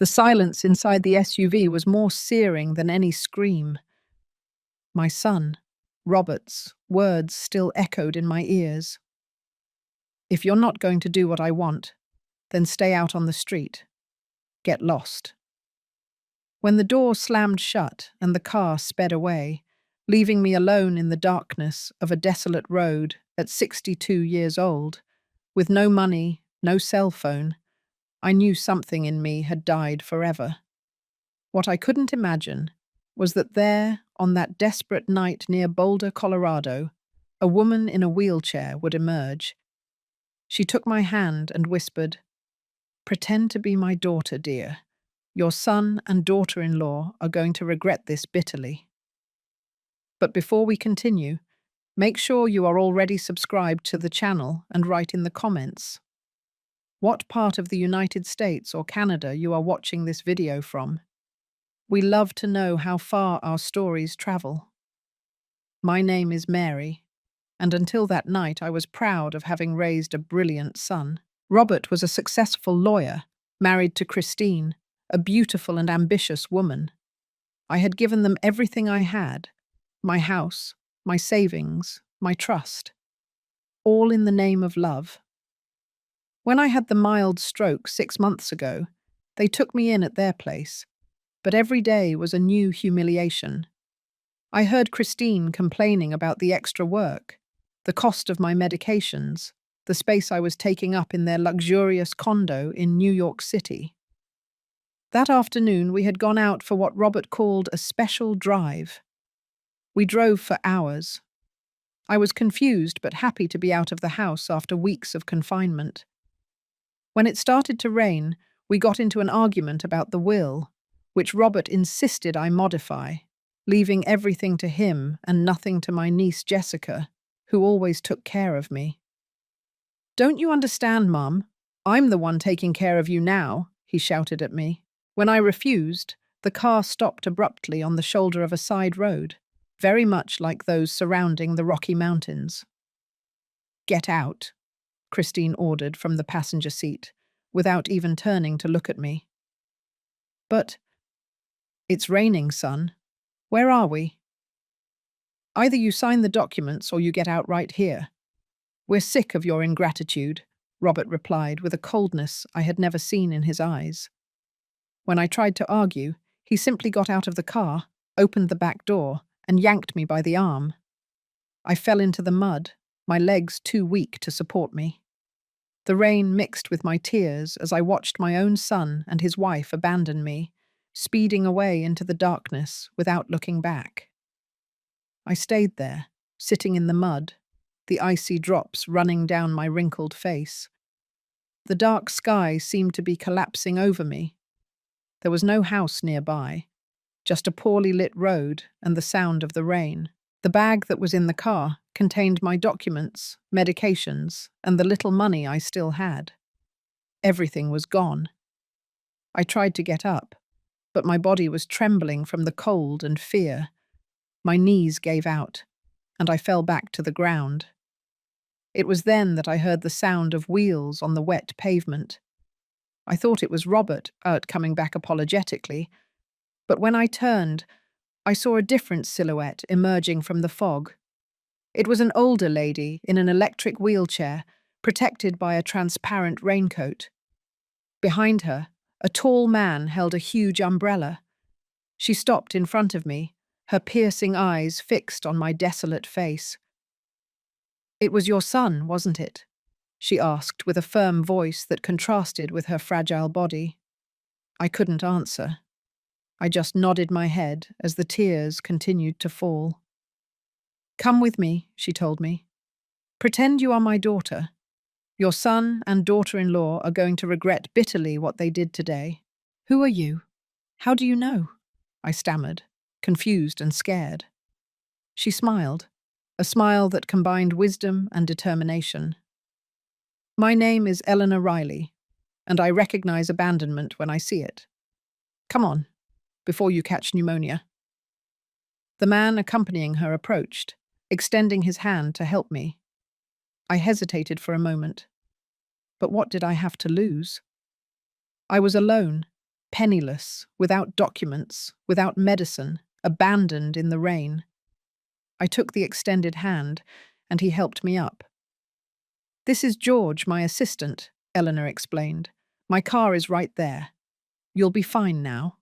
The silence inside the SUV was more searing than any scream. My son, Robert's, words still echoed in my ears. "If you're not going to do what I want, then stay out on the street. Get lost." When the door slammed shut and the car sped away, leaving me alone in the darkness of a desolate road at 62 years old, with no money, no cell phone, I knew something in me had died forever. What I couldn't imagine was that there, on that desperate night near Boulder, Colorado, a woman in a wheelchair would emerge. She took my hand and whispered, "Pretend to be my daughter, dear. Your son and daughter-in-law are going to regret this bitterly." But before we continue, make sure you are already subscribed to the channel and write in the comments what part of the United States or Canada you are watching this video from. We love to know how far our stories travel. My name is Mary, and until that night I was proud of having raised a brilliant son. Robert was a successful lawyer, married to Christine, a beautiful and ambitious woman. I had given them everything I had, my house, my savings, my trust, all in the name of love. When I had the mild stroke 6 months ago, they took me in at their place, but every day was a new humiliation. I heard Christine complaining about the extra work, the cost of my medications, the space I was taking up in their luxurious condo in New York City. That afternoon, we had gone out for what Robert called a special drive. We drove for hours. I was confused but happy to be out of the house after weeks of confinement. When it started to rain, we got into an argument about the will, which Robert insisted I modify, leaving everything to him and nothing to my niece Jessica, who always took care of me. "Don't you understand, Mum? I'm the one taking care of you now," he shouted at me. When I refused, the car stopped abruptly on the shoulder of a side road, very much like those surrounding the Rocky Mountains. "Get out," Christine ordered from the passenger seat, without even turning to look at me. "But it's raining, son. Where are we?" "Either you sign the documents or you get out right here. We're sick of your ingratitude," Robert replied with a coldness I had never seen in his eyes. When I tried to argue, he simply got out of the car, opened the back door, and yanked me by the arm. I fell into the mud, my legs too weak to support me. The rain mixed with my tears as I watched my own son and his wife abandon me, speeding away into the darkness without looking back. I stayed there, sitting in the mud, the icy drops running down my wrinkled face. The dark sky seemed to be collapsing over me. There was no house nearby, just a poorly lit road and the sound of the rain. The bag that was in the car contained my documents, medications, and the little money I still had. Everything was gone. I tried to get up, but my body was trembling from the cold and fear. My knees gave out, and I fell back to the ground. It was then that I heard the sound of wheels on the wet pavement. I thought it was Robert coming back apologetically, but when I turned, I saw a different silhouette emerging from the fog. It was an older lady in an electric wheelchair, protected by a transparent raincoat. Behind her, a tall man held a huge umbrella. She stopped in front of me, her piercing eyes fixed on my desolate face. "It was your son, wasn't it?" she asked with a firm voice that contrasted with her fragile body. I couldn't answer. I just nodded my head as the tears continued to fall. "Come with me," she told me. "Pretend you are my daughter. Your son and daughter-in-law are going to regret bitterly what they did today." "Who are you? How do you know?" I stammered, confused and scared. She smiled, a smile that combined wisdom and determination. "My name is Eleanor Riley, and I recognize abandonment when I see it. Come on, before you catch pneumonia." The man accompanying her approached, extending his hand to help me. I hesitated for a moment. But what did I have to lose? I was alone, penniless, without documents, without medicine, abandoned in the rain. I took the extended hand, and he helped me up. "This is George, my assistant," Eleanor explained. "My car is right there. You'll be fine now."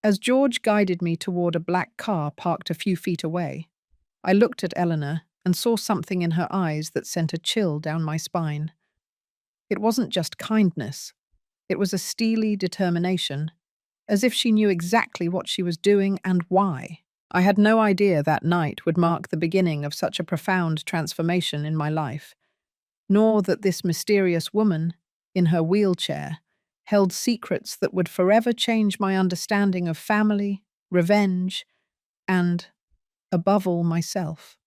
As George guided me toward a black car parked a few feet away, I looked at Eleanor and saw something in her eyes that sent a chill down my spine. It wasn't just kindness. It was a steely determination, as if she knew exactly what she was doing and why. I had no idea that night would mark the beginning of such a profound transformation in my life, nor that this mysterious woman, in her wheelchair, held secrets that would forever change my understanding of family, revenge, and, above all, myself.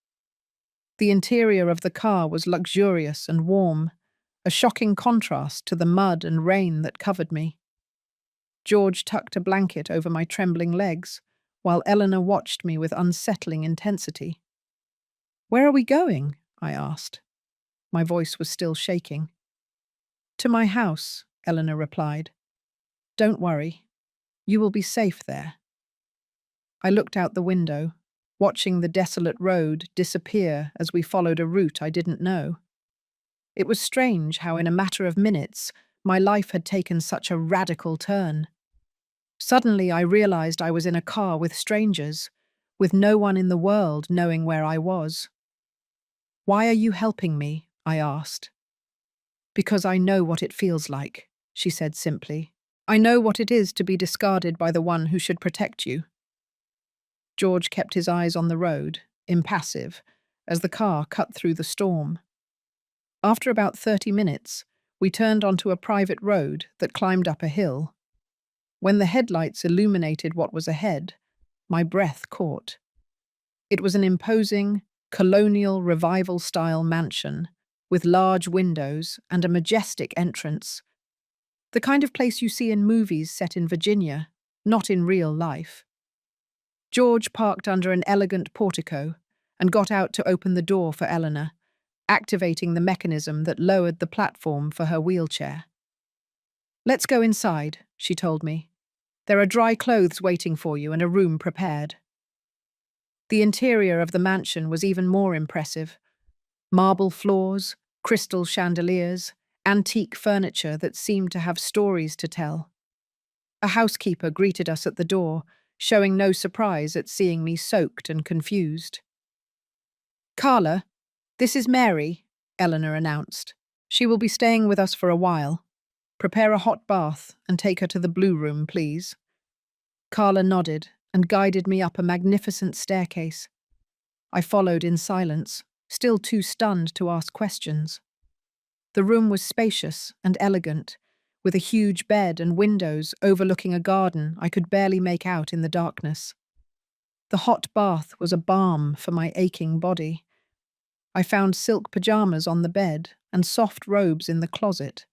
The interior of the car was luxurious and warm, a shocking contrast to the mud and rain that covered me. George tucked a blanket over my trembling legs, while Eleanor watched me with unsettling intensity. "Where are we going?" I asked. My voice was still shaking. "To my house," Eleanor replied. "Don't worry. You will be safe there." I looked out the window, watching the desolate road disappear as we followed a route I didn't know. It was strange how in a matter of minutes my life had taken such a radical turn. Suddenly I realized I was in a car with strangers, with no one in the world knowing where I was. "Why are you helping me?" I asked. "Because I know what it feels like," she said simply. "I know what it is to be discarded by the one who should protect you." George kept his eyes on the road, impassive, as the car cut through the storm. After about 30 minutes, we turned onto a private road that climbed up a hill. When the headlights illuminated what was ahead, my breath caught. It was an imposing, colonial revival-style mansion with large windows and a majestic entrance. The kind of place you see in movies set in Virginia, not in real life. George parked under an elegant portico and got out to open the door for Eleanor, activating the mechanism that lowered the platform for her wheelchair. "Let's go inside," she told me. "There are dry clothes waiting for you and a room prepared." The interior of the mansion was even more impressive. Marble floors, crystal chandeliers, antique furniture that seemed to have stories to tell. A housekeeper greeted us at the door, showing no surprise at seeing me soaked and confused. "Carla, this is Mary," Eleanor announced. "She will be staying with us for a while. Prepare a hot bath and take her to the blue room, please." Carla nodded and guided me up a magnificent staircase. I followed in silence, still too stunned to ask questions. The room was spacious and elegant, with a huge bed and windows overlooking a garden I could barely make out in the darkness. The hot bath was a balm for my aching body. I found silk pajamas on the bed and soft robes in the closet.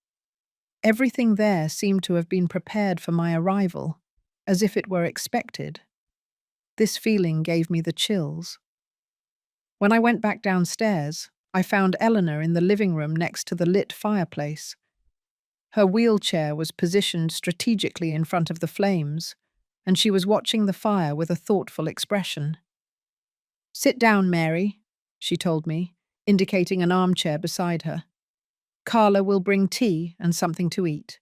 Everything there seemed to have been prepared for my arrival, as if it were expected. This feeling gave me the chills. When I went back downstairs, I found Eleanor in the living room next to the lit fireplace. Her wheelchair was positioned strategically in front of the flames, and she was watching the fire with a thoughtful expression. "Sit down, Mary," she told me, indicating an armchair beside her. "Carla will bring tea and something to eat."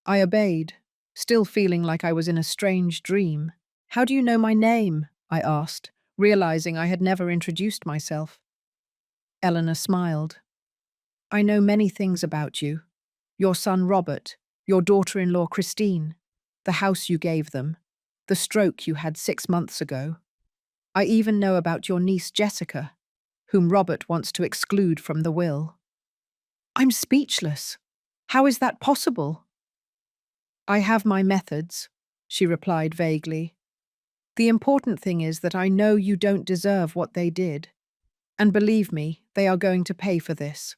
I obeyed, still feeling like I was in a strange dream. "How do you know my name?" I asked, realizing I had never introduced myself. Eleanor smiled. "I know many things about you. Your son Robert, your daughter-in-law Christine, the house you gave them, the stroke you had 6 months ago. I even know about your niece Jessica, whom Robert wants to exclude from the will." I'm speechless. How is that possible? "I have my methods," she replied vaguely. "The important thing is that I know you don't deserve what they did. And believe me, they are going to pay for this."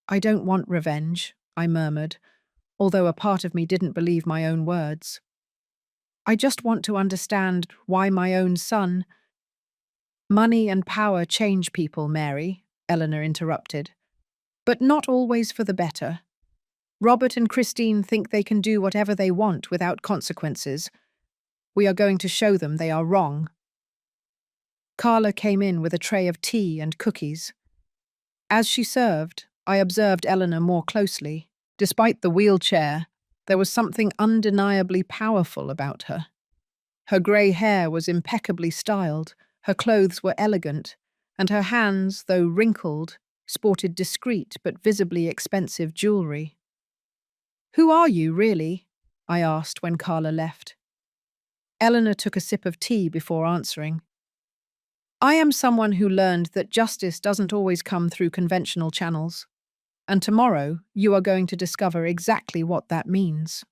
"I don't want revenge," I murmured, although a part of me didn't believe my own words. "I just want to understand why my own son—" "Money and power change people, Mary," Eleanor interrupted. "But not always for the better. Robert and Christine think they can do whatever they want without consequences. We are going to show them they are wrong. Carla came in with a tray of tea and cookies. As she served, I observed Eleanor more closely. Despite the wheelchair, there was something undeniably powerful about her. Her grey hair was impeccably styled, her clothes were elegant, and her hands, though wrinkled, sported discreet but visibly expensive jewellery. "Who are you, really?" I asked when Carla left. Eleanor took a sip of tea before answering. "I am someone who learned that justice doesn't always come through conventional channels, and tomorrow you are going to discover exactly what that means."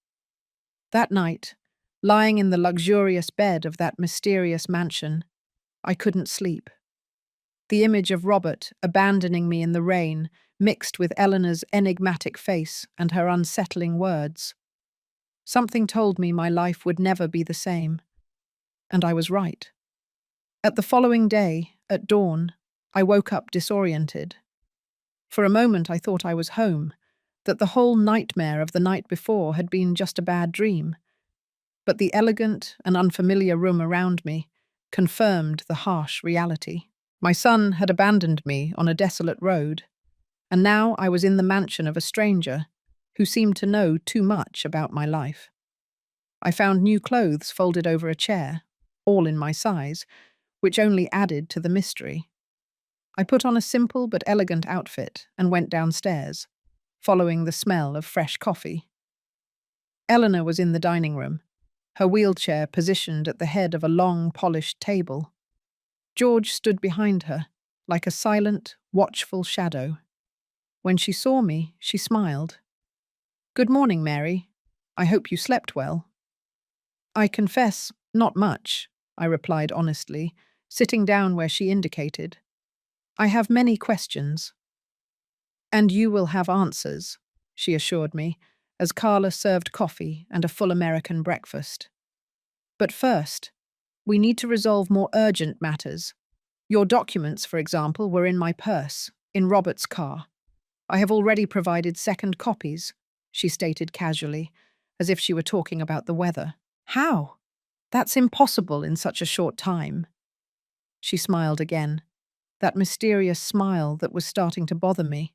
That night, lying in the luxurious bed of that mysterious mansion, I couldn't sleep. The image of Robert abandoning me in the rain mixed with Eleanor's enigmatic face and her unsettling words. Something told me my life would never be the same, and I was right. At the following day, at dawn, I woke up disoriented. For a moment I thought I was home, that the whole nightmare of the night before had been just a bad dream. But the elegant and unfamiliar room around me confirmed the harsh reality. My son had abandoned me on a desolate road, and now I was in the mansion of a stranger who seemed to know too much about my life. I found new clothes folded over a chair, all in my size, which only added to the mystery. I put on a simple but elegant outfit and went downstairs, following the smell of fresh coffee. Eleanor was in the dining room, her wheelchair positioned at the head of a long, polished table. George stood behind her, like a silent, watchful shadow. When she saw me, she smiled. "Good morning, Mary. I hope you slept well." "I confess, not much," I replied honestly, sitting down where she indicated. "I have many questions." "And you will have answers," she assured me, as Carla served coffee and a full American breakfast. "But first, we need to resolve more urgent matters. Your documents, for example, were in my purse, in Robert's car. I have already provided second copies," she stated casually, as if she were talking about the weather. "How? That's impossible in such a short time." She smiled again, that mysterious smile that was starting to bother me.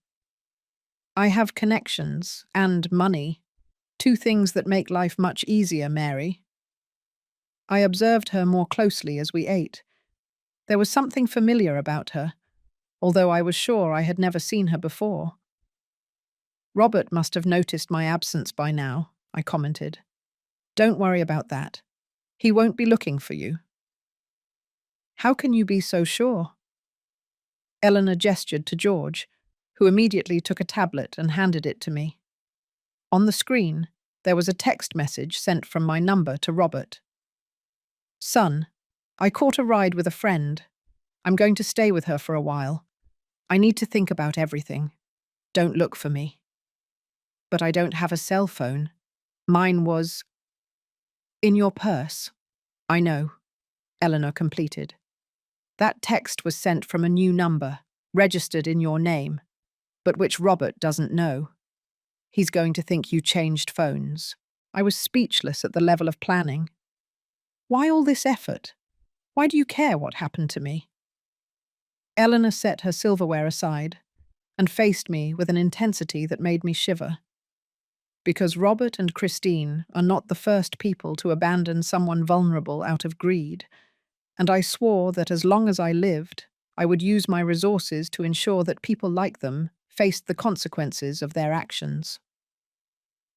"I have connections and money, two things that make life much easier, Mary." I observed her more closely as we ate. There was something familiar about her, although I was sure I had never seen her before. "Robert must have noticed my absence by now," I commented. "Don't worry about that. He won't be looking for you." "How can you be so sure?" Eleanor gestured to George, who immediately took a tablet and handed it to me. On the screen, there was a text message sent from my number to Robert. "Son, I caught a ride with a friend. I'm going to stay with her for a while. I need to think about everything. Don't look for me." "But I don't have a cell phone. Mine was—" "In your purse." "I know," Eleanor completed. "That text was sent from a new number, registered in your name, but which Robert doesn't know. He's going to think you changed phones." I was speechless at the level of planning. "Why all this effort? Why do you care what happened to me?" Eleanor set her silverware aside and faced me with an intensity that made me shiver. "Because Robert and Christine are not the first people to abandon someone vulnerable out of greed, and I swore that as long as I lived, I would use my resources to ensure that people like them faced the consequences of their actions."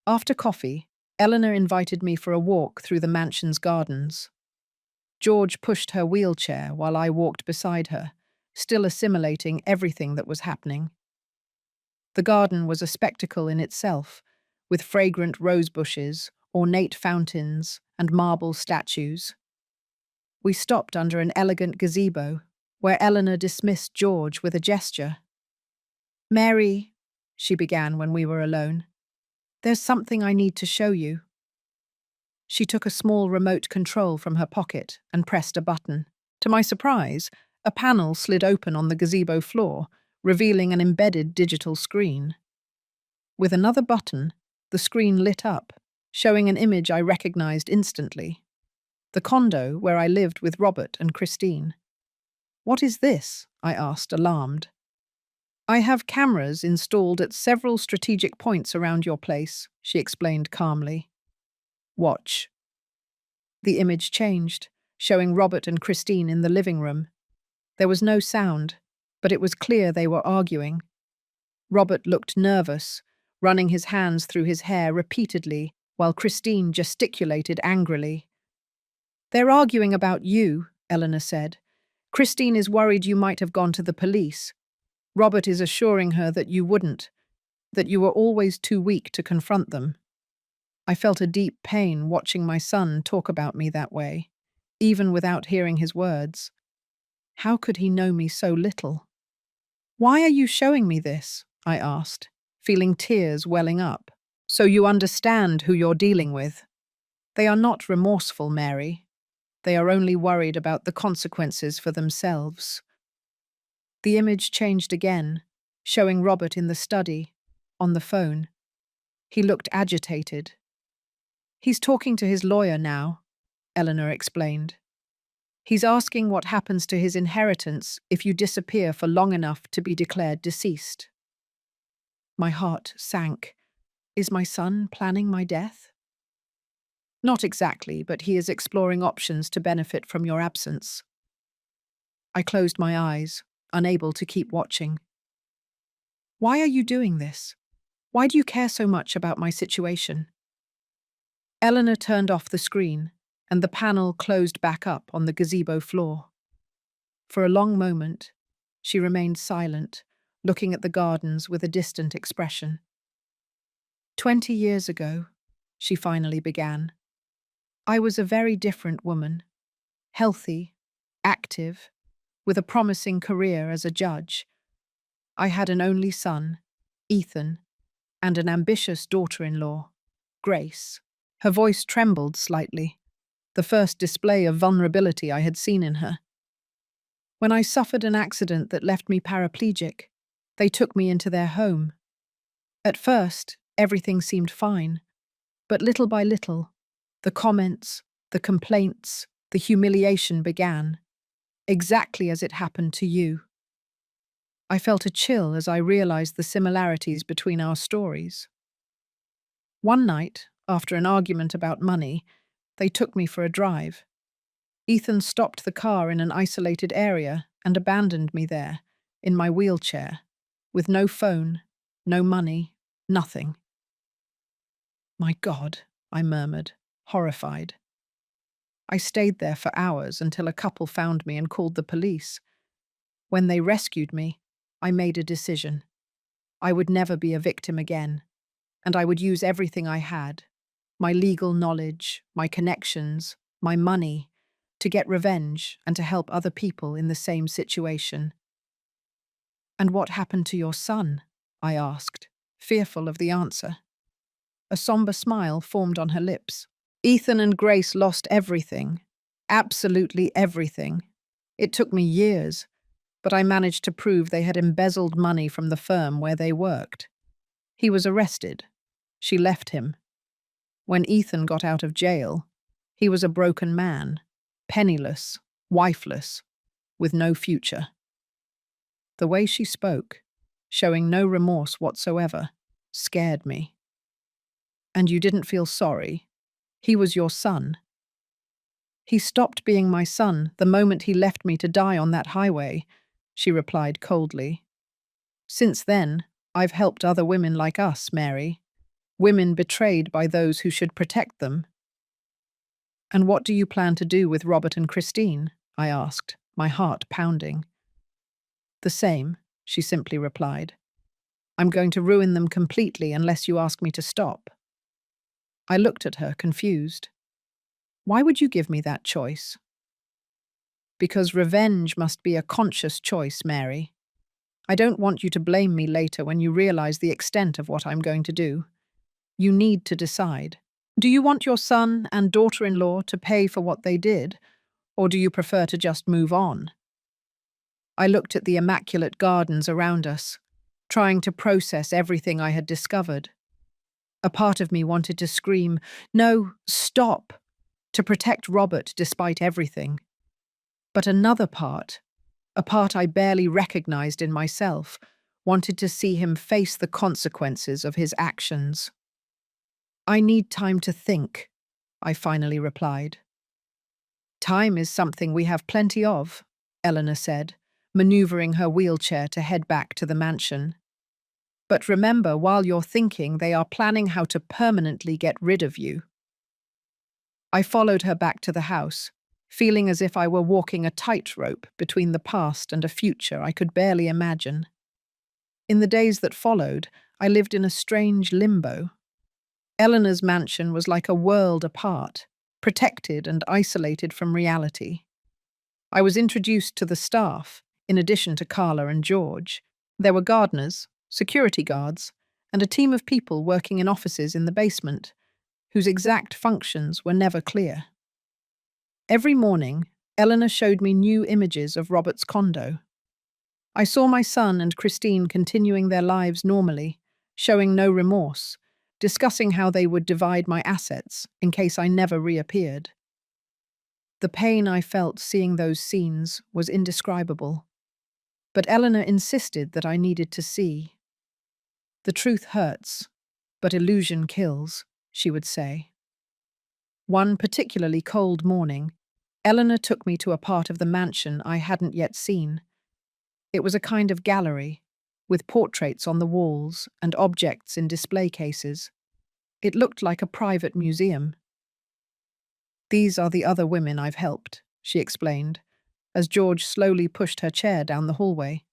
After coffee, Eleanor invited me for a walk through the mansion's gardens. George pushed her wheelchair while I walked beside her, still assimilating everything that was happening. The garden was a spectacle in itself, with fragrant rose bushes, ornate fountains, and marble statues. We stopped under an elegant gazebo, where Eleanor dismissed George with a gesture. "Mary," she began when we were alone, "there's something I need to show you." She took a small remote control from her pocket and pressed a button. To my surprise, a panel slid open on the gazebo floor, revealing an embedded digital screen. With another button, The screen lit up, showing an image I recognized instantly. The condo where I lived with Robert and Christine. "What is this?" I asked, alarmed. "I have cameras installed at several strategic points around your place," she explained calmly. "Watch." The image changed, showing Robert and Christine in the living room. There was no sound, but it was clear they were arguing. Robert looked nervous, running his hands through his hair repeatedly, while Christine gesticulated angrily. "They're arguing about you," Eleanor said. "Christine is worried you might have gone to the police. Robert is assuring her that you wouldn't, that you were always too weak to confront them." I felt a deep pain watching my son talk about me that way, even without hearing his words. How could he know me so little? "Why are you showing me this?" I asked, feeling tears welling up. "So you understand who you're dealing with. They are not remorseful, Mary. They are only worried about the consequences for themselves." The image changed again, showing Robert in the study, on the phone. He looked agitated. "He's talking to his lawyer now," Eleanor explained. "He's asking what happens to his inheritance if you disappear for long enough to be declared deceased." My heart sank. Is my son planning my death? "Not exactly, but he is exploring options to benefit from your absence." I closed my eyes, unable to keep watching. "Why are you doing this? Why do you care so much about my situation?" Eleanor turned off the screen, and the panel closed back up on the gazebo floor. For a long moment, she remained silent, looking at the gardens with a distant expression. 20 years ago," she finally began, "I was a very different woman. Healthy, active, with a promising career as a judge. I had an only son, Ethan, and an ambitious daughter-in-law, Grace." Her voice trembled slightly, the first display of vulnerability I had seen in her. "When I suffered an accident that left me paraplegic, they took me into their home. At first, everything seemed fine, but little by little, the comments, the complaints, the humiliation began, exactly as it happened to you." I felt a chill as I realized the similarities between our stories. One night, after an argument about money, they took me for a drive. Ethan stopped the car in an isolated area and abandoned me there, in my wheelchair, with no phone, no money, nothing. "My God," I murmured, horrified. I stayed there for hours until a couple found me and called the police. When they rescued me, I made a decision. I would never be a victim again, and I would use everything I had, my legal knowledge, my connections, my money, to get revenge and to help other people in the same situation. "And what happened to your son?" I asked, fearful of the answer. A somber smile formed on her lips. "Ethan and Grace lost everything. Absolutely everything. It took me years, but I managed to prove they had embezzled money from the firm where they worked. He was arrested. She left him. When Ethan got out of jail, he was a broken man, penniless, wifeless, with no future." The way she spoke, showing no remorse whatsoever, scared me. "And you didn't feel sorry? He was your son." "He stopped being my son the moment he left me to die on that highway," she replied coldly. "Since then, I've helped other women like us, Mary. Women betrayed by those who should protect them." "And what do you plan to do with Robert and Christine?" I asked, my heart pounding. "The same," she simply replied. "I'm going to ruin them completely unless you ask me to stop." I looked at her, confused. "Why would you give me that choice?" "Because revenge must be a conscious choice, Mary. I don't want you to blame me later when you realize the extent of what I'm going to do. You need to decide. Do you want your son and daughter-in-law to pay for what they did, or do you prefer to just move on?" I looked at the immaculate gardens around us, trying to process everything I had discovered. A part of me wanted to scream, "No, stop!" to protect Robert despite everything. But another part, a part I barely recognized in myself, wanted to see him face the consequences of his actions. "I need time to think," I finally replied. "Time is something we have plenty of," Eleanor said, maneuvering her wheelchair to head back to the mansion. "But remember, while you're thinking, they are planning how to permanently get rid of you." I followed her back to the house, feeling as if I were walking a tightrope between the past and a future I could barely imagine. In the days that followed, I lived in a strange limbo. Eleanor's mansion was like a world apart, protected and isolated from reality. I was introduced to the staff, in addition to Carla and George. There were gardeners, security guards, and a team of people working in offices in the basement, whose exact functions were never clear. Every morning, Eleanor showed me new images of Robert's condo. I saw my son and Christine continuing their lives normally, showing no remorse, discussing how they would divide my assets in case I never reappeared. The pain I felt seeing those scenes was indescribable. But Eleanor insisted that I needed to see. "The truth hurts, but illusion kills," she would say. One particularly cold morning, Eleanor took me to a part of the mansion I hadn't yet seen. It was a kind of gallery, with portraits on the walls and objects in display cases. It looked like a private museum. "These are the other women I've helped," she explained, as George slowly pushed her chair down the hallway.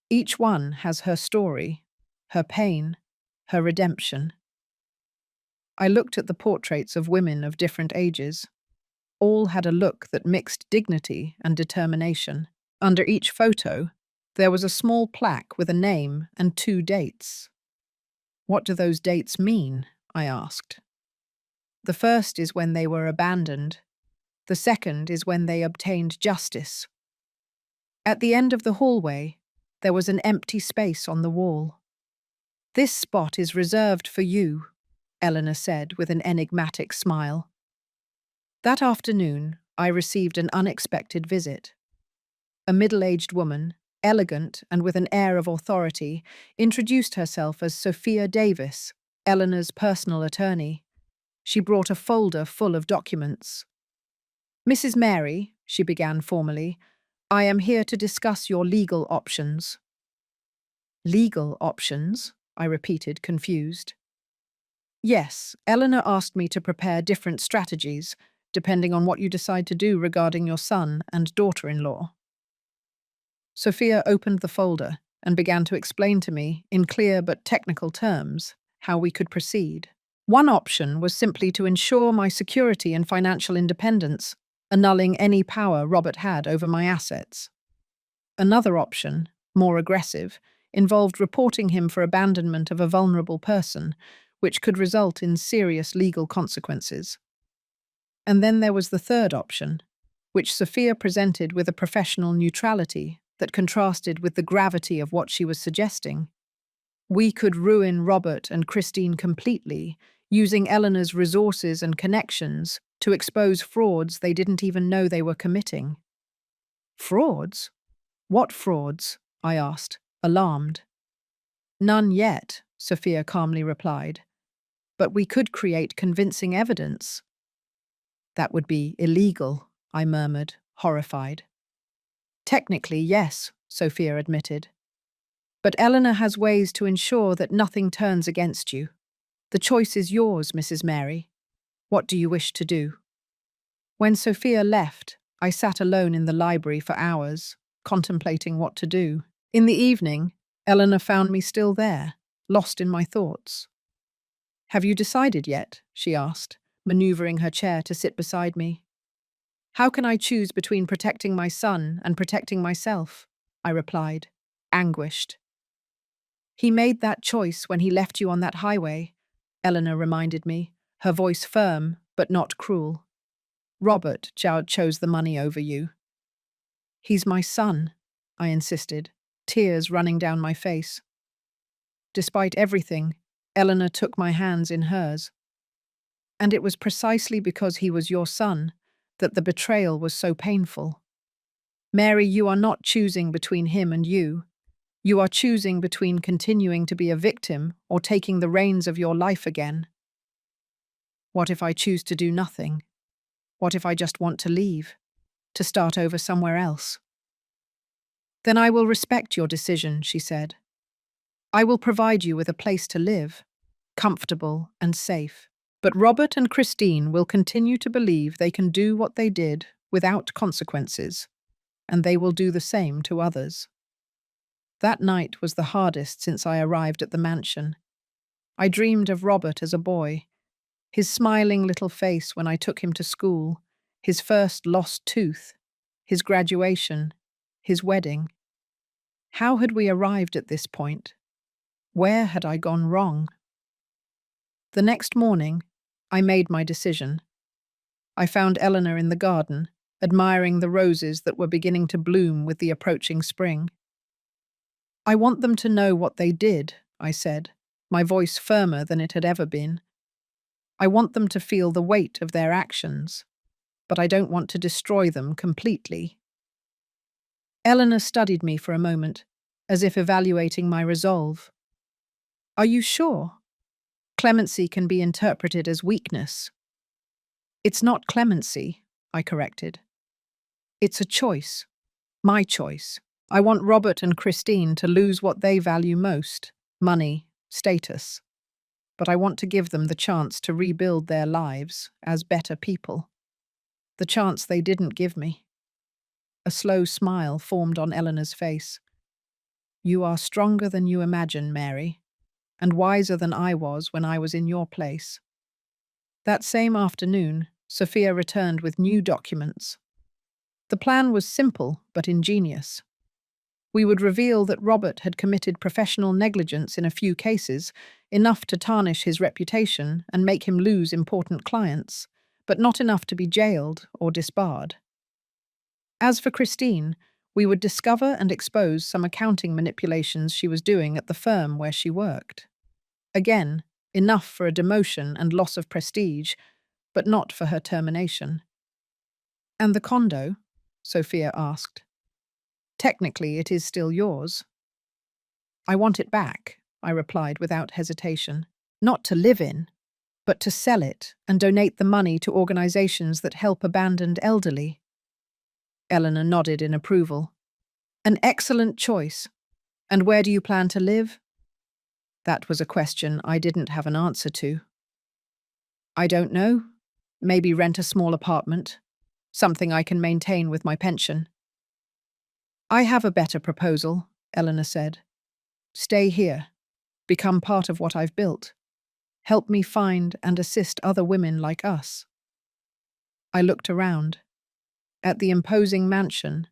"Each one has her story, her pain, her redemption." I looked at the portraits of women of different ages. All had a look that mixed dignity and determination. Under each photo, there was a small plaque with a name and 2 dates. "What do those dates mean?" I asked. "The first is when they were abandoned. The second is when they obtained justice." At the end of the hallway, there was an empty space on the wall. "This spot is reserved for you," Eleanor said with an enigmatic smile. That afternoon, I received an unexpected visit. A middle-aged woman, elegant and with an air of authority, introduced herself as Sophia Davis, Eleanor's personal attorney. She brought a folder full of documents. "Mrs. Mary," she began formally, "I am here to discuss your legal options." "Legal options?" I repeated, confused. "Yes, Eleanor asked me to prepare different strategies, depending on what you decide to do regarding your son and daughter-in-law." Sophia opened the folder and began to explain to me, in clear but technical terms, how we could proceed. One option was simply to ensure my security and financial independence, annulling any power Robert had over my assets. Another option, more aggressive, involved reporting him for abandonment of a vulnerable person, which could result in serious legal consequences. And then there was the third option, which Sophia presented with a professional neutrality that contrasted with the gravity of what she was suggesting. We could ruin Robert and Christine completely, using Eleanor's resources and connections to expose frauds they didn't even know they were committing. "Frauds? What frauds?" I asked, alarmed. "None yet," Sophia calmly replied. "But we could create convincing evidence." "That would be illegal," I murmured, horrified. "Technically, yes," Sophia admitted. "But Eleanor has ways to ensure that nothing turns against you. The choice is yours, Mrs. Mary. What do you wish to do?" When Sophia left, I sat alone in the library for hours, contemplating what to do. In the evening, Eleanor found me still there, lost in my thoughts. "Have you decided yet?" she asked, maneuvering her chair to sit beside me. "How can I choose between protecting my son and protecting myself?" I replied, anguished. "He made that choice when he left you on that highway," Eleanor reminded me, her voice firm but not cruel. "Robert chose the money over you." "He's my son," I insisted, tears running down my face. Despite everything, Eleanor took my hands in hers. And it was precisely because he was your son that the betrayal was so painful. Mary, you are not choosing between him and you. You are choosing between continuing to be a victim or taking the reins of your life again. What if I choose to do nothing? What if I just want to leave, to start over somewhere else? Then I will respect your decision, she said. I will provide you with a place to live, comfortable and safe. But Robert and Christine will continue to believe they can do what they did without consequences, and they will do the same to others. That night was the hardest since I arrived at the mansion. I dreamed of Robert as a boy, his smiling little face when I took him to school, his first lost tooth, his graduation, his wedding. How had we arrived at this point? Where had I gone wrong? The next morning, I made my decision. I found Eleanor in the garden, admiring the roses that were beginning to bloom with the approaching spring. I want them to know what they did, I said, my voice firmer than it had ever been. I want them to feel the weight of their actions, but I don't want to destroy them completely. Eleanor studied me for a moment, as if evaluating my resolve. Are you sure? Clemency can be interpreted as weakness. It's not clemency, I corrected. It's a choice. My choice. I want Robert and Christine to lose what they value most, money, status. But I want to give them the chance to rebuild their lives as better people. The chance they didn't give me. A slow smile formed on Eleanor's face. You are stronger than you imagine, Mary, and wiser than I was when I was in your place. That same afternoon, Sophia returned with new documents. The plan was simple but ingenious. We would reveal that Robert had committed professional negligence in a few cases, enough to tarnish his reputation and make him lose important clients, but not enough to be jailed or disbarred. As for Christine, we would discover and expose some accounting manipulations she was doing at the firm where she worked. Again, enough for a demotion and loss of prestige, but not for her termination. And the condo? Sophia asked. Technically, it is still yours. I want it back, I replied without hesitation. Not to live in, but to sell it and donate the money to organizations that help abandoned elderly. Eleanor nodded in approval. An excellent choice. And where do you plan to live? That was a question I didn't have an answer to. I don't know. Maybe rent a small apartment. Something I can maintain with my pension. I have a better proposal, Eleanor said. Stay here. Become part of what I've built. Help me find and assist other women like us. I looked around. At the imposing mansion,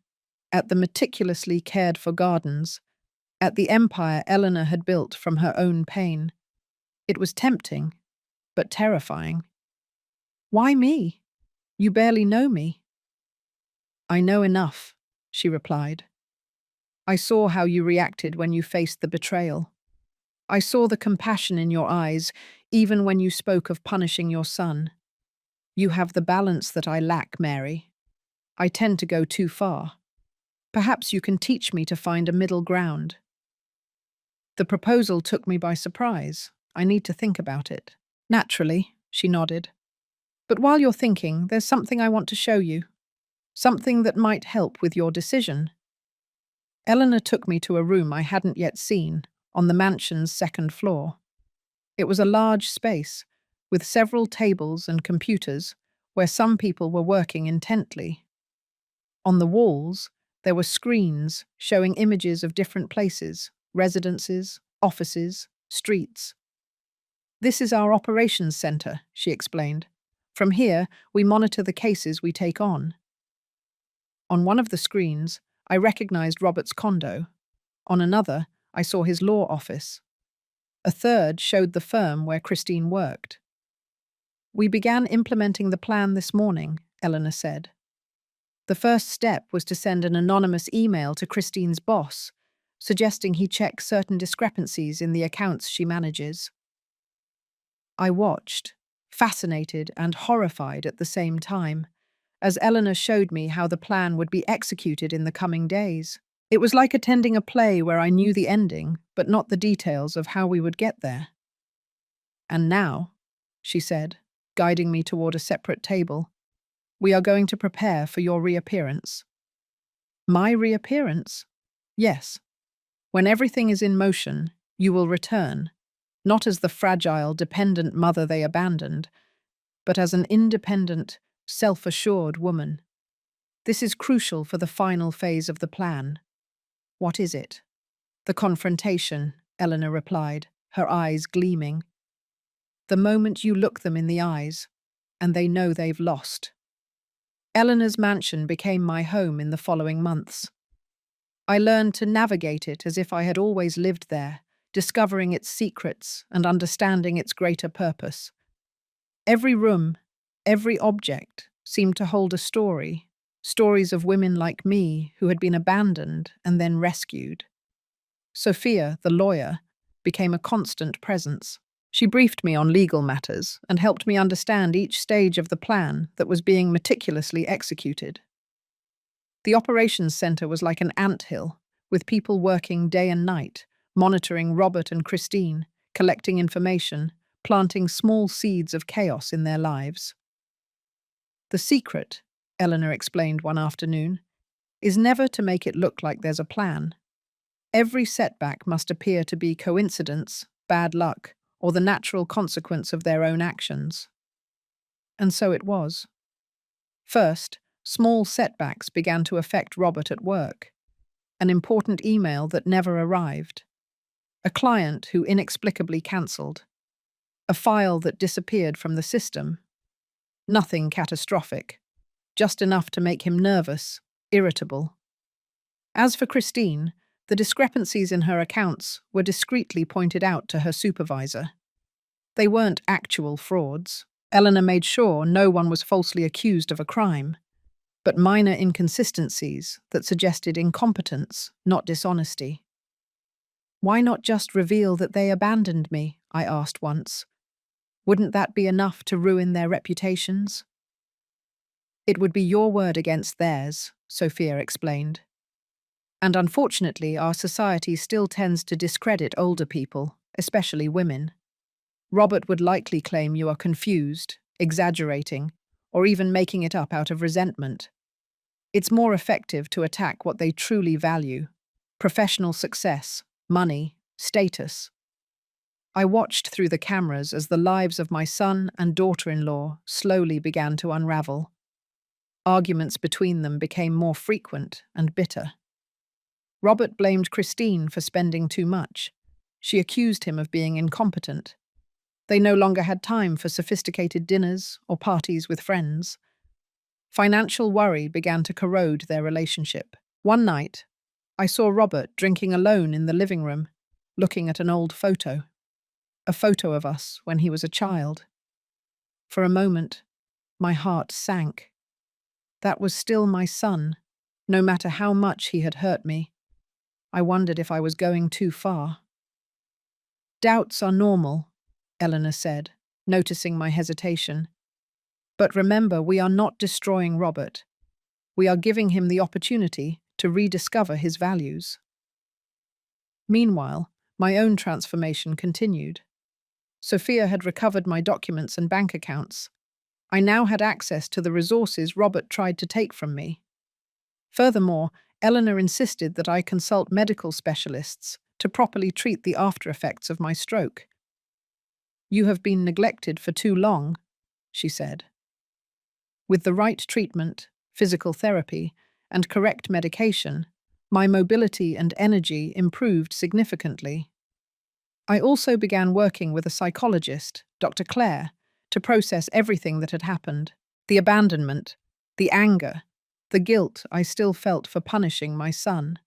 at the meticulously cared-for gardens, at the empire Eleanor had built from her own pain. It was tempting, but terrifying. Why me? You barely know me. I know enough, she replied. I saw how you reacted when you faced the betrayal. I saw the compassion in your eyes, even when you spoke of punishing your son. You have the balance that I lack, Mary. I tend to go too far. Perhaps you can teach me to find a middle ground. The proposal took me by surprise. I need to think about it. Naturally, she nodded. But while you're thinking, there's something I want to show you. Something that might help with your decision. Eleanor took me to a room I hadn't yet seen, on the mansion's second floor. It was a large space, with several tables and computers, where some people were working intently. On the walls, there were screens showing images of different places, residences, offices, streets. This is our operations center, she explained. From here, we monitor the cases we take on. On one of the screens, I recognized Robert's condo. On another, I saw his law office. A third showed the firm where Christine worked. We began implementing the plan this morning, Eleanor said. The first step was to send an anonymous email to Christine's boss, suggesting he check certain discrepancies in the accounts she manages. I watched, fascinated and horrified at the same time, as Eleanor showed me how the plan would be executed in the coming days. It was like attending a play where I knew the ending, but not the details of how we would get there. "And now," she said, guiding me toward a separate table, "we are going to prepare for your reappearance." My reappearance? Yes. When everything is in motion, you will return, not as the fragile, dependent mother they abandoned, but as an independent, self-assured woman. This is crucial for the final phase of the plan. What is it? The confrontation, Eleanor replied, her eyes gleaming. The moment you look them in the eyes, and they know they've lost. Eleanor's mansion became my home in the following months. I learned to navigate it as if I had always lived there, discovering its secrets and understanding its greater purpose. Every room, every object seemed to hold a story, stories of women like me who had been abandoned and then rescued. Sophia, the lawyer, became a constant presence. She briefed me on legal matters and helped me understand each stage of the plan that was being meticulously executed. The operations center was like an anthill, with people working day and night, monitoring Robert and Christine, collecting information, planting small seeds of chaos in their lives. The secret, Eleanor explained one afternoon, is never to make it look like there's a plan. Every setback must appear to be coincidence, bad luck, or the natural consequence of their own actions. And so it was. First, small setbacks began to affect Robert at work. An important email that never arrived. A client who inexplicably cancelled. A file that disappeared from the system. Nothing catastrophic, just enough to make him nervous, irritable. As for Christine, the discrepancies in her accounts were discreetly pointed out to her supervisor. They weren't actual frauds. Eleanor made sure no one was falsely accused of a crime, but minor inconsistencies that suggested incompetence, not dishonesty. "Why not just reveal that they abandoned me?" I asked once. "Wouldn't that be enough to ruin their reputations?" "It would be your word against theirs," Sophia explained. "And unfortunately, our society still tends to discredit older people, especially women. Robert would likely claim you are confused, exaggerating, or even making it up out of resentment. It's more effective to attack what they truly value: professional success, money, status." I watched through the cameras as the lives of my son and daughter-in-law slowly began to unravel. Arguments between them became more frequent and bitter. Robert blamed Christine for spending too much. She accused him of being incompetent. They no longer had time for sophisticated dinners or parties with friends. Financial worry began to corrode their relationship. One night, I saw Robert drinking alone in the living room, looking at an old photo. A photo of us when he was a child. For a moment, my heart sank. That was still my son, no matter how much he had hurt me. I wondered if I was going too far. "Doubts are normal," Eleanor said, noticing my hesitation. "But remember, we are not destroying Robert. We are giving him the opportunity to rediscover his values." Meanwhile, my own transformation continued. Sophia had recovered my documents and bank accounts. I now had access to the resources Robert tried to take from me. Furthermore, Eleanor insisted that I consult medical specialists to properly treat the after-effects of my stroke. "You have been neglected for too long," she said. With the right treatment, physical therapy, and correct medication, my mobility and energy improved significantly. I also began working with a psychologist, Dr. Claire, to process everything that had happened: the abandonment, the anger, the guilt I still felt for punishing my son.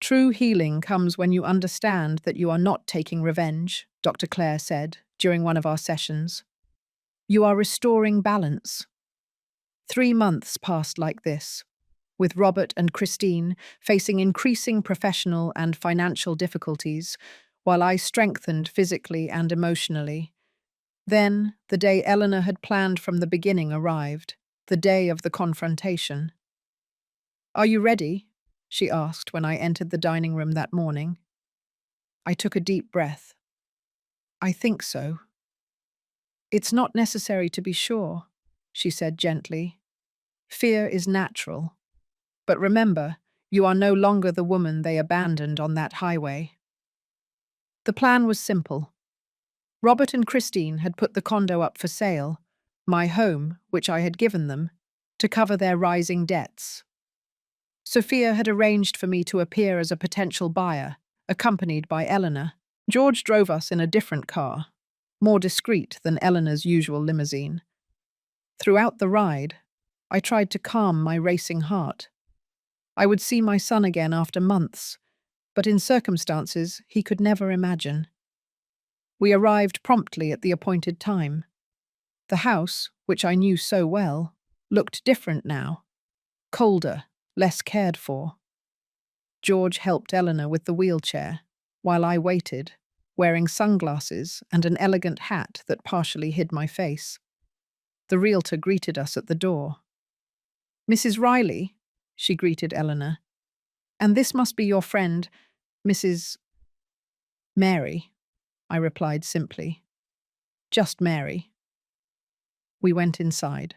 "True healing comes when you understand that you are not taking revenge," Dr. Claire said during one of our sessions. "You are restoring balance." 3 months passed like this, with Robert and Christine facing increasing professional and financial difficulties, while I strengthened physically and emotionally. Then, the day Eleanor had planned from the beginning arrived, the day of the confrontation. "Are you ready?" she asked when I entered the dining room that morning. I took a deep breath. "I think so." "It's not necessary to be sure," she said gently. "Fear is natural. But remember, you are no longer the woman they abandoned on that highway." The plan was simple. Robert and Christine had put the condo up for sale, my home, which I had given them, to cover their rising debts. Sophia had arranged for me to appear as a potential buyer, accompanied by Eleanor. George drove us in a different car, more discreet than Eleanor's usual limousine. Throughout the ride, I tried to calm my racing heart. I would see my son again after months, but in circumstances he could never imagine. We arrived promptly at the appointed time. The house, which I knew so well, looked different now, colder, less cared for. George helped Eleanor with the wheelchair, while I waited, wearing sunglasses and an elegant hat that partially hid my face. The realtor greeted us at the door. "Mrs. Riley," she greeted Eleanor, "and this must be your friend, Mrs. Mary," I replied simply. "Just Mary." We went inside.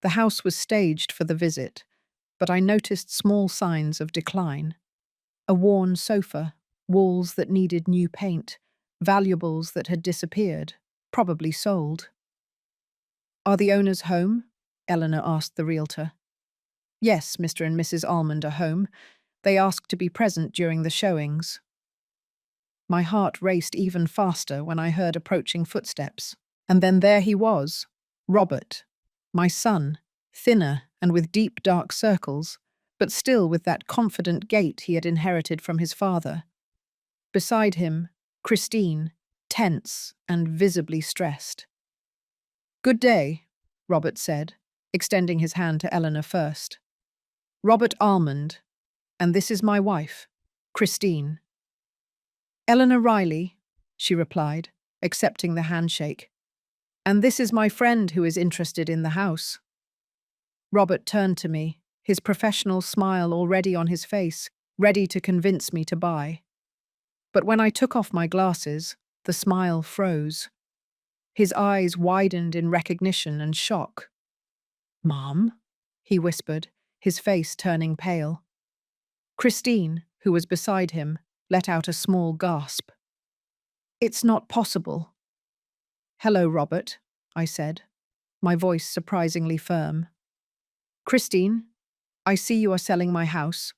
The house was staged for the visit, but I noticed small signs of decline. A worn sofa, walls that needed new paint, valuables that had disappeared, probably sold. "Are the owners home?" Eleanor asked the realtor. "Yes, Mr. and Mrs. Almond are home. They asked to be present during the showings." My heart raced even faster when I heard approaching footsteps. And then there he was, Robert, my son, thinner and with deep dark circles, but still with that confident gait he had inherited from his father. Beside him, Christine, tense and visibly stressed. "Good day," Robert said, extending his hand to Eleanor first. "Robert Almond, and this is my wife, Christine." "Eleanor Riley," she replied, accepting the handshake. "And this is my friend who is interested in the house." Robert turned to me, his professional smile already on his face, ready to convince me to buy. But when I took off my glasses, the smile froze. His eyes widened in recognition and shock. "Mom?" he whispered, his face turning pale. Christine, who was beside him, let out a small gasp. "It's not possible." "Hello, Robert," I said, my voice surprisingly firm. "Christine, I see you are selling my house."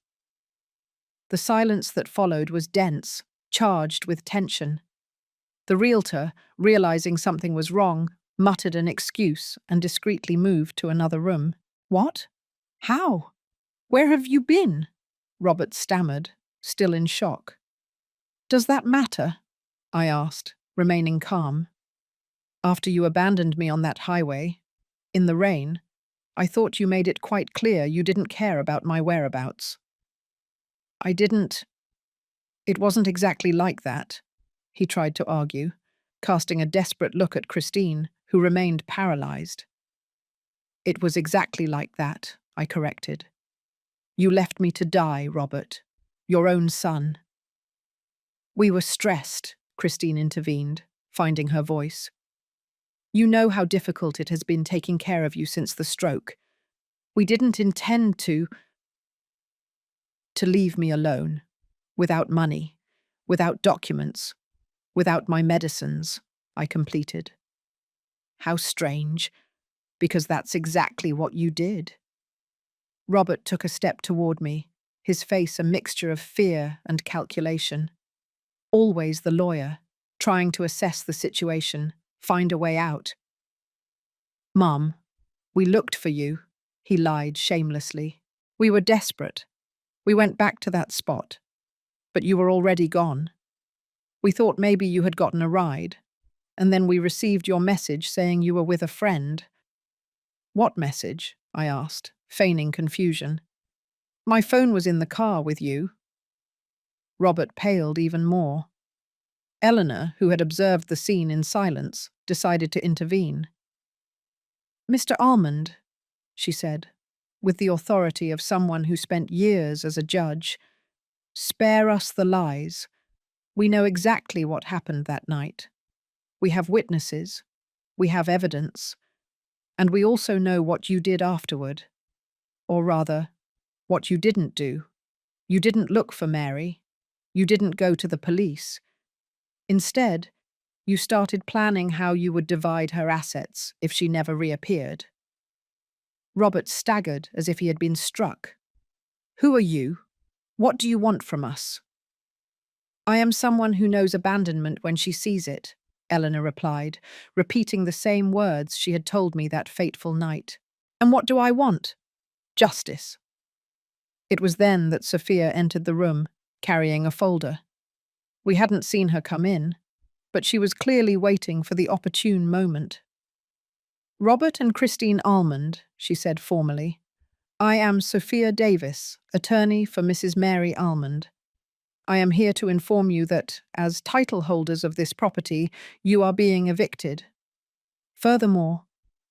The silence that followed was dense, charged with tension. The realtor, realizing something was wrong, muttered an excuse and discreetly moved to another room. "What? How? Where have you been?" Robert stammered, still in shock. "Does that matter?" I asked, remaining calm. "After you abandoned me on that highway, in the rain, I thought you made it quite clear you didn't care about my whereabouts." "I didn't. It wasn't exactly like that," he tried to argue, casting a desperate look at Christine, who remained paralyzed. "It was exactly like that," I corrected. "You left me to die, Robert. Your own son." "We were stressed," Christine intervened, finding her voice. "You know how difficult it has been taking care of you since the stroke. We didn't intend to leave me alone, without money, without documents, without my medicines," I completed. "How strange, because that's exactly what you did." Robert took a step toward me, his face a mixture of fear and calculation. Always the lawyer, trying to assess the situation, find a way out. "Mom, we looked for you," he lied shamelessly. "We were desperate. We went back to that spot, but you were already gone. We thought maybe you had gotten a ride, and then we received your message saying you were with a friend." "What message?" I asked, feigning confusion. "My phone was in the car with you." Robert paled even more. Eleanor, who had observed the scene in silence, decided to intervene. "Mr. Almond," she said, with the authority of someone who spent years as a judge, "spare us the lies. We know exactly what happened that night. We have witnesses, we have evidence, and we also know what you did afterward. Or rather, what you didn't do. You didn't look for Mary. You didn't go to the police. Instead, you started planning how you would divide her assets if she never reappeared." Robert staggered as if he had been struck. "Who are you? What do you want from us?" "I am someone who knows abandonment when she sees it," Eleanor replied, repeating the same words she had told me that fateful night. "And what do I want? Justice." It was then that Sophia entered the room, carrying a folder. We hadn't seen her come in, but she was clearly waiting for the opportune moment. "Robert and Christine Almond," she said formally. "I am Sophia Davis, attorney for Mrs. Mary Almond. I am here to inform you that, as title holders of this property, you are being evicted. Furthermore,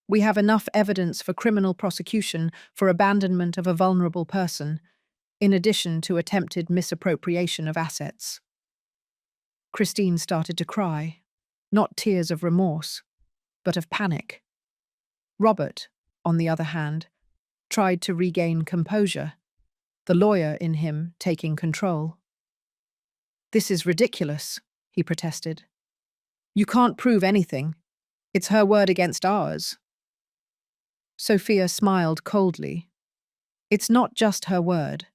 we have enough evidence for criminal prosecution for abandonment of a vulnerable person, in addition to attempted misappropriation of assets." Christine started to cry, not tears of remorse, but of panic. Robert, on the other hand, tried to regain composure, the lawyer in him taking control. "This is ridiculous," he protested. "You can't prove anything. It's her word against ours." Sophia smiled coldly. "It's not just her word.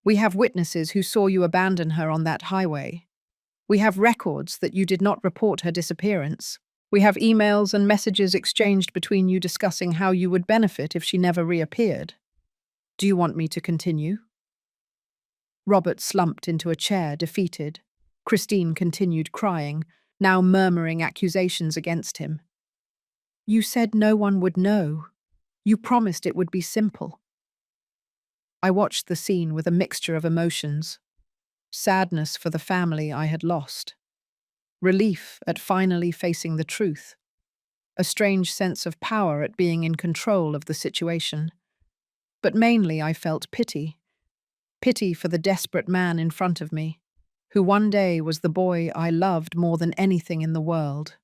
We have witnesses who saw you abandon her on that highway. We have records that you did not report her disappearance. We have emails and messages exchanged between you discussing how you would benefit if she never reappeared. Do you want me to continue?" Robert slumped into a chair, defeated. Christine continued crying, now murmuring accusations against him. "You said no one would know. You promised it would be simple." I watched the scene with a mixture of emotions. Sadness for the family I had lost. Relief at finally facing the truth. A strange sense of power at being in control of the situation. But mainly I felt pity. Pity for the desperate man in front of me, who one day was the boy I loved more than anything in the world.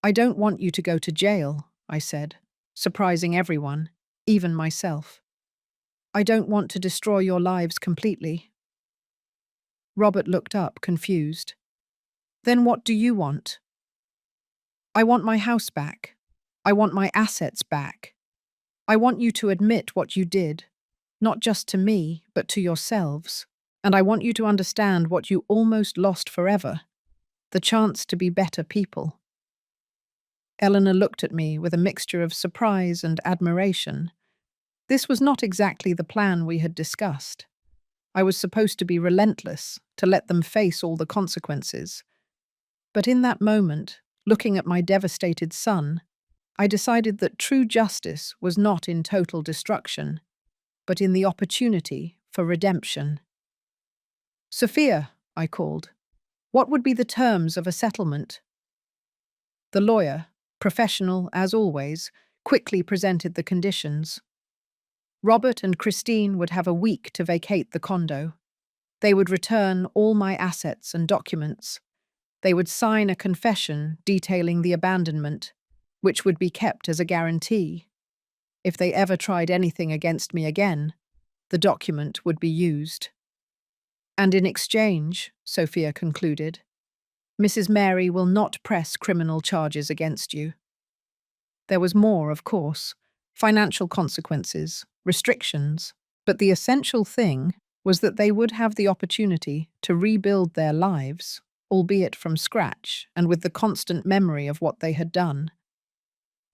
"I don't want you to go to jail," I said, surprising everyone, even myself. "I don't want to destroy your lives completely." Robert looked up, confused. "Then what do you want?" "I want my house back. I want my assets back. I want you to admit what you did, not just to me, but to yourselves. And I want you to understand what you almost lost forever, the chance to be better people." Eleanor looked at me with a mixture of surprise and admiration. This was not exactly the plan we had discussed. I was supposed to be relentless, to let them face all the consequences. But in that moment, looking at my devastated son, I decided that true justice was not in total destruction, but in the opportunity for redemption. "Sophia," I called, "what would be the terms of a settlement?" The lawyer, professional as always, quickly presented the conditions. Robert and Christine would have a week to vacate the condo. They would return all my assets and documents. They would sign a confession detailing the abandonment, which would be kept as a guarantee. If they ever tried anything against me again, the document would be used. "And in exchange," Sophia concluded, "Mrs. Mary will not press criminal charges against you." There was more, of course, financial consequences, restrictions, but the essential thing was that they would have the opportunity to rebuild their lives, albeit from scratch and with the constant memory of what they had done.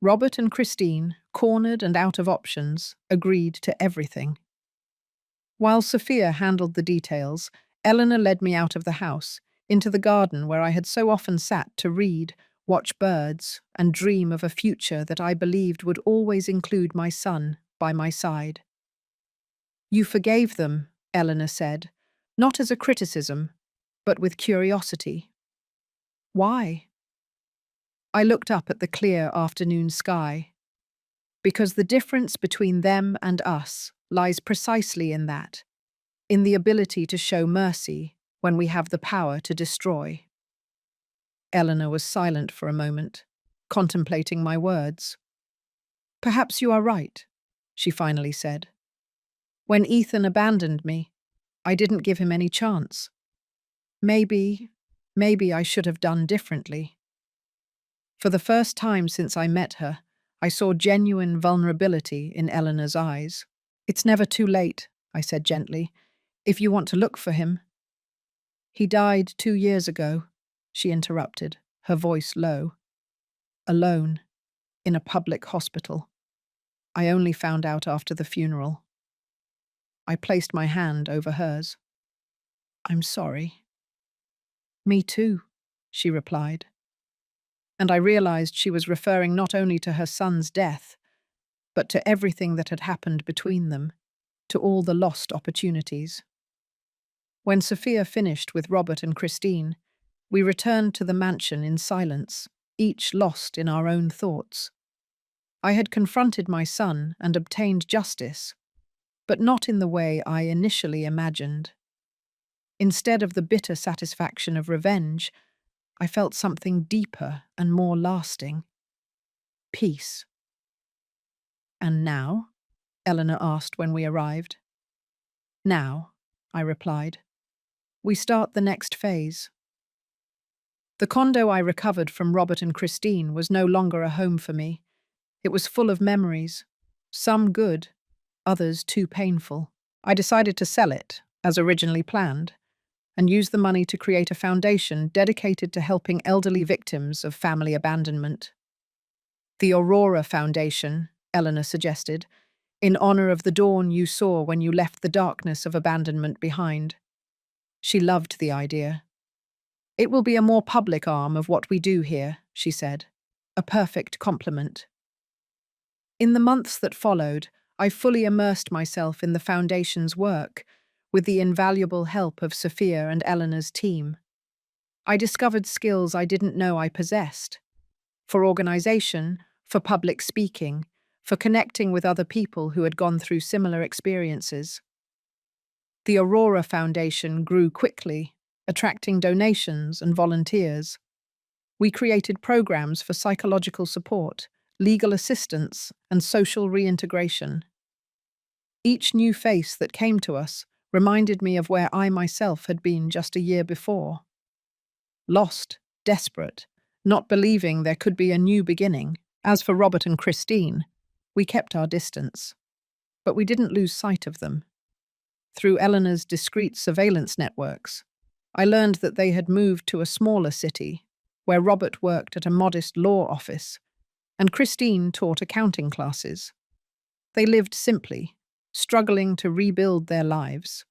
Robert and Christine, cornered and out of options, agreed to everything. While Sophia handled the details, Eleanor led me out of the house, into the garden where I had so often sat to read, watch birds, and dream of a future that I believed would always include my son by my side. "You forgave them," Eleanor said, not as a criticism, but with curiosity. Why? I looked up at the clear afternoon sky. Because the difference between them and us lies precisely in that, in the ability to show mercy when we have the power to destroy. Eleanor was silent for a moment, contemplating my words. Perhaps you are right, she finally said. When Ethan abandoned me, I didn't give him any chance. Maybe I should have done differently. For the first time since I met her, I saw genuine vulnerability in Eleanor's eyes. It's never too late, I said gently, if you want to look for him. He died 2 years ago, she interrupted, her voice low. Alone, in a public hospital. I only found out after the funeral. I placed my hand over hers. I'm sorry. Me too, she replied. And I realized she was referring not only to her son's death, but to everything that had happened between them, to all the lost opportunities. When Sophia finished with Robert and Christine, we returned to the mansion in silence, each lost in our own thoughts. I had confronted my son and obtained justice, but not in the way I initially imagined. Instead of the bitter satisfaction of revenge, I felt something deeper and more lasting. Peace. And now? Eleanor asked when we arrived. Now, I replied. We start the next phase. The condo I recovered from Robert and Christine was no longer a home for me. It was full of memories, some good, others too painful. I decided to sell it, as originally planned, and use the money to create a foundation dedicated to helping elderly victims of family abandonment. The Aurora Foundation, Eleanor suggested, in honor of the dawn you saw when you left the darkness of abandonment behind. She loved the idea. It will be a more public arm of what we do here, she said, a perfect complement. In the months that followed, I fully immersed myself in the Foundation's work, with the invaluable help of Sophia and Eleanor's team. I discovered skills I didn't know I possessed. For organization, for public speaking, for connecting with other people who had gone through similar experiences. The Aurora Foundation grew quickly, attracting donations and volunteers. We created programs for psychological support, legal assistance, and social reintegration. Each new face that came to us reminded me of where I myself had been just a year before. Lost, desperate, not believing there could be a new beginning. As for Robert and Christine, we kept our distance. But we didn't lose sight of them. Through Eleanor's discreet surveillance networks, I learned that they had moved to a smaller city, where Robert worked at a modest law office, and Christine taught accounting classes. They lived simply, struggling to rebuild their lives.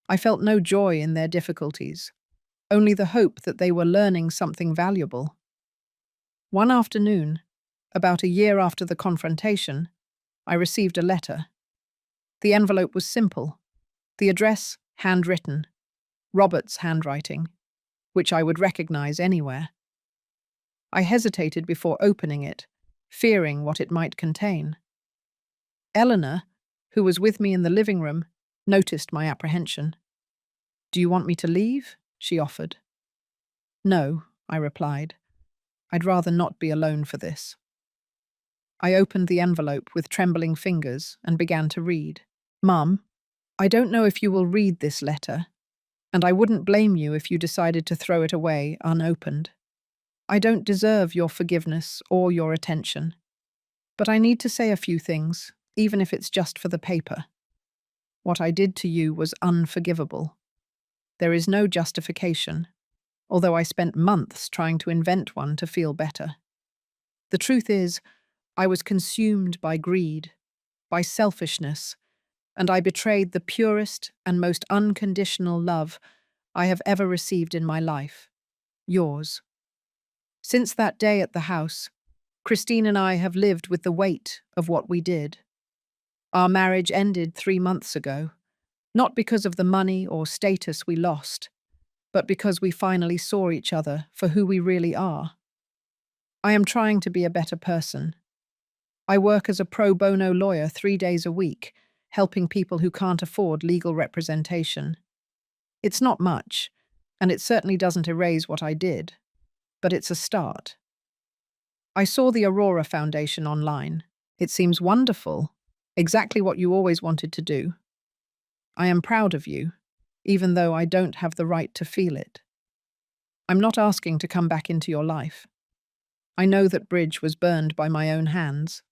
I felt no joy in their difficulties, only the hope that they were learning something valuable. One afternoon, about a year after the confrontation, I received a letter. The envelope was simple, the address handwritten, Robert's handwriting, which I would recognize anywhere. I hesitated before opening it, fearing what it might contain. Eleanor, who was with me in the living room, noticed my apprehension. "Do you want me to leave?" she offered. "No," I replied. "I'd rather not be alone for this." I opened the envelope with trembling fingers and began to read. "Mum, I don't know if you will read this letter, and I wouldn't blame you if you decided to throw it away unopened. I don't deserve your forgiveness or your attention. But I need to say a few things, even if it's just for the paper. What I did to you was unforgivable. There is no justification, although I spent months trying to invent one to feel better. The truth is, I was consumed by greed, by selfishness, and I betrayed the purest and most unconditional love I have ever received in my life, yours. Since that day at the house, Christine and I have lived with the weight of what we did. Our marriage ended 3 months ago, not because of the money or status we lost, but because we finally saw each other for who we really are. I am trying to be a better person. I work as a pro bono lawyer 3 days a week, helping people who can't afford legal representation. It's not much, and it certainly doesn't erase what I did, but it's a start. I saw the Aurora Foundation online. It seems wonderful, exactly what you always wanted to do. I am proud of you, even though I don't have the right to feel it. I'm not asking to come back into your life. I know that bridge was burned by my own hands.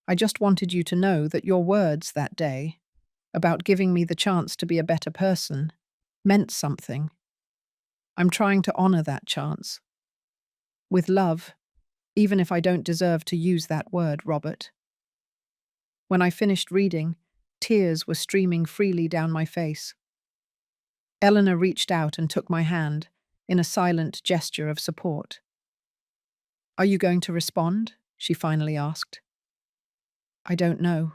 I just wanted you to know that your words that day, about giving me the chance to be a better person, meant something. I'm trying to honor that chance. With love, even if I don't deserve to use that word, Robert. When I finished reading, tears were streaming freely down my face. Eleanor reached out and took my hand in a silent gesture of support. "Are you going to respond?" she finally asked. "I don't know,"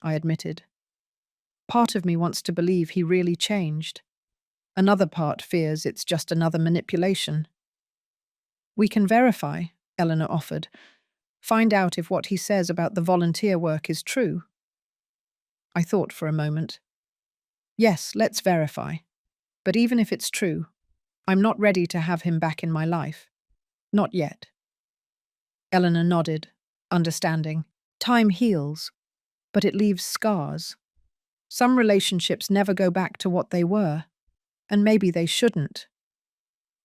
I admitted. Part of me wants to believe he really changed. Another part fears it's just another manipulation. "We can verify," Eleanor offered. "Find out if what he says about the volunteer work is true." I thought for a moment. Yes, let's verify. But even if it's true, I'm not ready to have him back in my life. Not yet. Eleanor nodded, understanding. Time heals, but it leaves scars. Some relationships never go back to what they were, and maybe they shouldn't.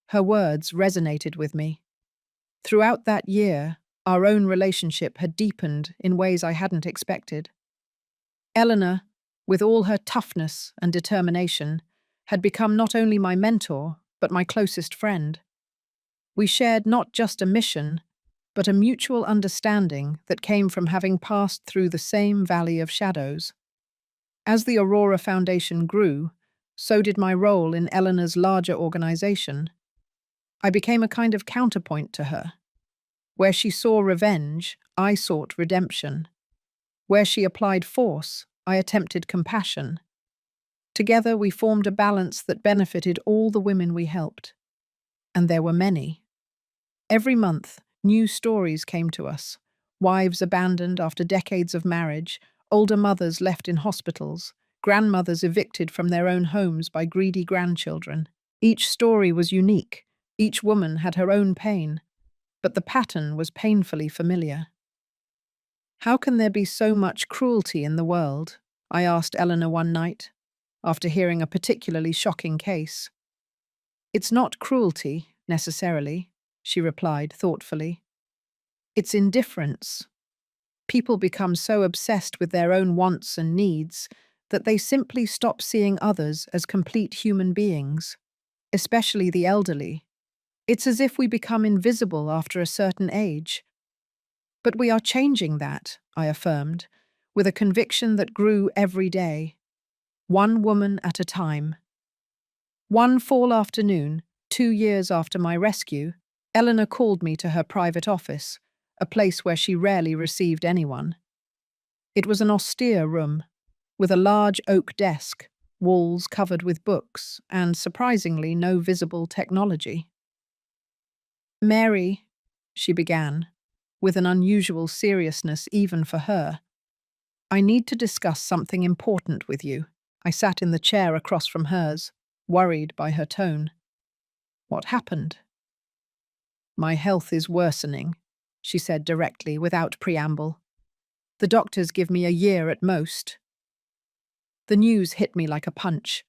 Her words resonated with me. Throughout that year, our own relationship had deepened in ways I hadn't expected. Eleanor, with all her toughness and determination, had become not only my mentor, but my closest friend. We shared not just a mission, but a mutual understanding that came from having passed through the same valley of shadows. As the Aurora Foundation grew, so did my role in Eleanor's larger organization. I became a kind of counterpoint to her. Where she saw revenge, I sought redemption. Where she applied force, I attempted compassion. Together we formed a balance that benefited all the women we helped. And there were many. Every month, new stories came to us. Wives abandoned after decades of marriage, older mothers left in hospitals, grandmothers evicted from their own homes by greedy grandchildren. Each story was unique. Each woman had her own pain, but the pattern was painfully familiar. "How can there be so much cruelty in the world?" I asked Eleanor one night, after hearing a particularly shocking case. "It's not cruelty, necessarily," she replied thoughtfully. "It's indifference. People become so obsessed with their own wants and needs that they simply stop seeing others as complete human beings, especially the elderly. It's as if we become invisible after a certain age. But we are changing that," I affirmed, with a conviction that grew every day. One woman at a time. One fall afternoon, 2 years after my rescue, Eleanor called me to her private office, a place where she rarely received anyone. It was an austere room, with a large oak desk, walls covered with books, and surprisingly no visible technology. "Mary," she began, with an unusual seriousness even for her, "I need to discuss something important with you." I sat in the chair across from hers, worried by her tone. "What happened?" "My health is worsening," she said directly, without preamble. "The doctors give me a year at most." The news hit me like a punch.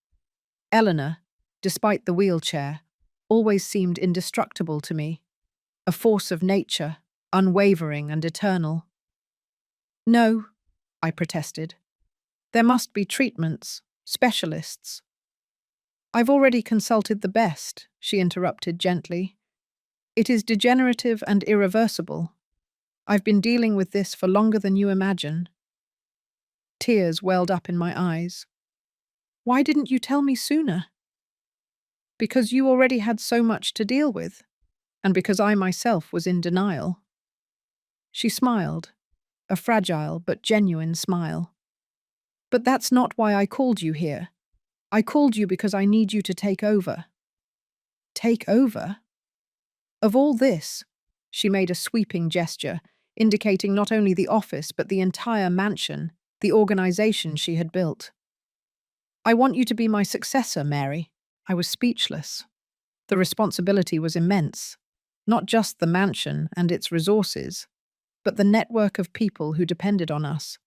Eleanor, despite the wheelchair, always seemed indestructible to me, a force of nature, unwavering and eternal. "No," I protested. "There must be treatments, specialists." "I've already consulted the best," she interrupted gently. "It is degenerative and irreversible. I've been dealing with this for longer than you imagine." Tears welled up in my eyes. "Why didn't you tell me sooner?" "Because you already had so much to deal with, and because I myself was in denial." She smiled, a fragile but genuine smile. "But that's not why I called you here. I called you because I need you to take over." Take over? Of all this, she made a sweeping gesture, indicating not only the office but the entire mansion, the organization she had built. I want you to be my successor, Mary. I was speechless. The responsibility was immense. Not just the mansion and its resources, but the network of people who depended on us,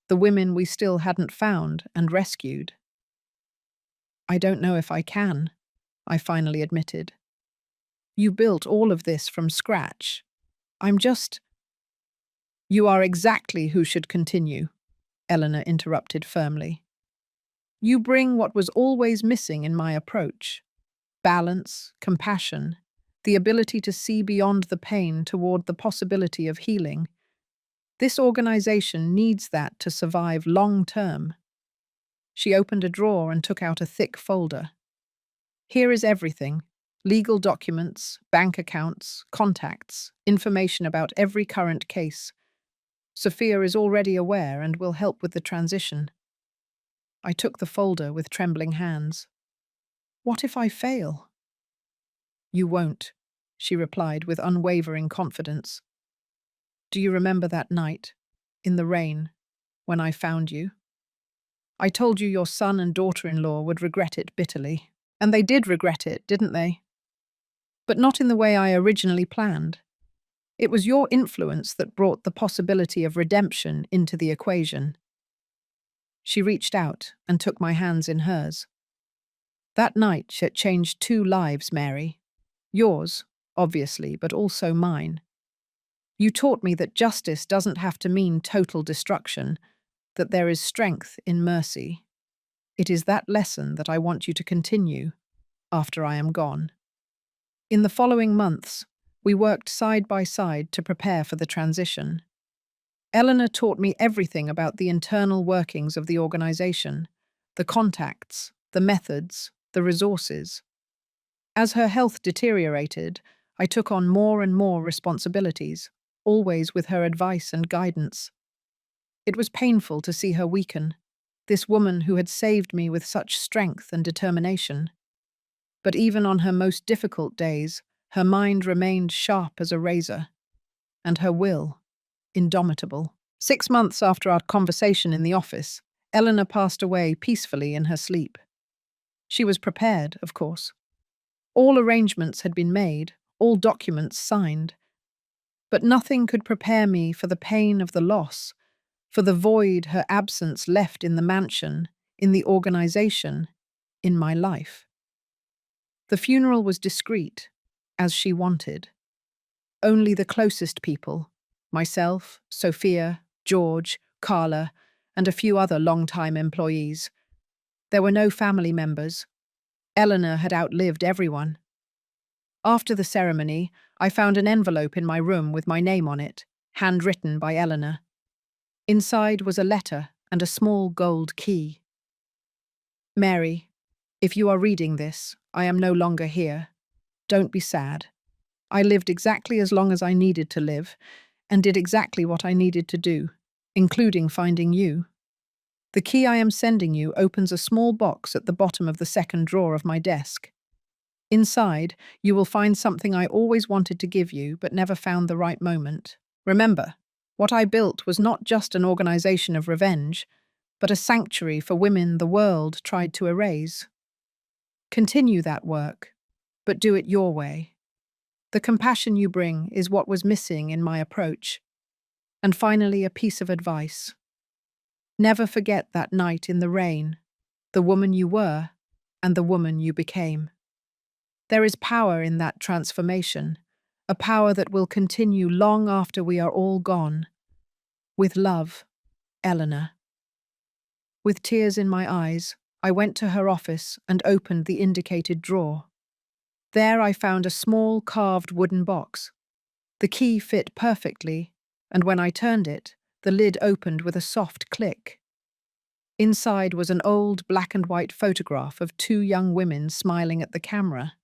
the women we still hadn't found and rescued. I don't know if I can, I finally admitted. You built all of this from scratch. You are exactly who should continue, Eleanor interrupted firmly. You bring what was always missing in my approach: balance, compassion, the ability to see beyond the pain toward the possibility of healing. This organization needs that to survive long term. She opened a drawer and took out a thick folder. Here is everything: legal documents, bank accounts, contacts, information about every current case. Sophia is already aware and will help with the transition. I took the folder with trembling hands. What if I fail? You won't, she replied with unwavering confidence. Do you remember that night, in the rain, when I found you? I told you your son and daughter-in-law would regret it bitterly. And they did regret it, didn't they? But not in the way I originally planned. It was your influence that brought the possibility of redemption into the equation. She reached out and took my hands in hers. That night it changed 2 lives, Mary. Yours, obviously, but also mine. You taught me that justice doesn't have to mean total destruction, that there is strength in mercy. It is that lesson that I want you to continue after I am gone. In the following months, we worked side by side to prepare for the transition. Eleanor taught me everything about the internal workings of the organization, the contacts, the methods, the resources. As her health deteriorated, I took on more and more responsibilities, always with her advice and guidance. It was painful to see her weaken, this woman who had saved me with such strength and determination. But even on her most difficult days, her mind remained sharp as a razor, and her will indomitable. 6 months after our conversation in the office, Eleanor passed away peacefully in her sleep. She was prepared, of course. All arrangements had been made, all documents signed. But nothing could prepare me for the pain of the loss, for the void her absence left in the mansion, in the organization, in my life. The funeral was discreet, as she wanted. Only the closest people, myself, Sophia, George, Carla, and a few other long-time employees. There were no family members. Eleanor had outlived everyone. After the ceremony, I found an envelope in my room with my name on it, handwritten by Eleanor. Inside was a letter and a small gold key. Mary, if you are reading this, I am no longer here. Don't be sad. I lived exactly as long as I needed to live, and did exactly what I needed to do, including finding you. The key I am sending you opens a small box at the bottom of the second drawer of my desk. Inside, you will find something I always wanted to give you, but never found the right moment. Remember, what I built was not just an organization of revenge, but a sanctuary for women the world tried to erase. Continue that work, but do it your way. The compassion you bring is what was missing in my approach. And finally, a piece of advice. Never forget that night in the rain, the woman you were and the woman you became. There is power in that transformation, a power that will continue long after we are all gone. With love, Eleanor. With tears in my eyes, I went to her office and opened the indicated drawer. There I found a small carved wooden box. The key fit perfectly, and when I turned it, the lid opened with a soft click. Inside was an old black and white photograph of 2 young women smiling at the camera.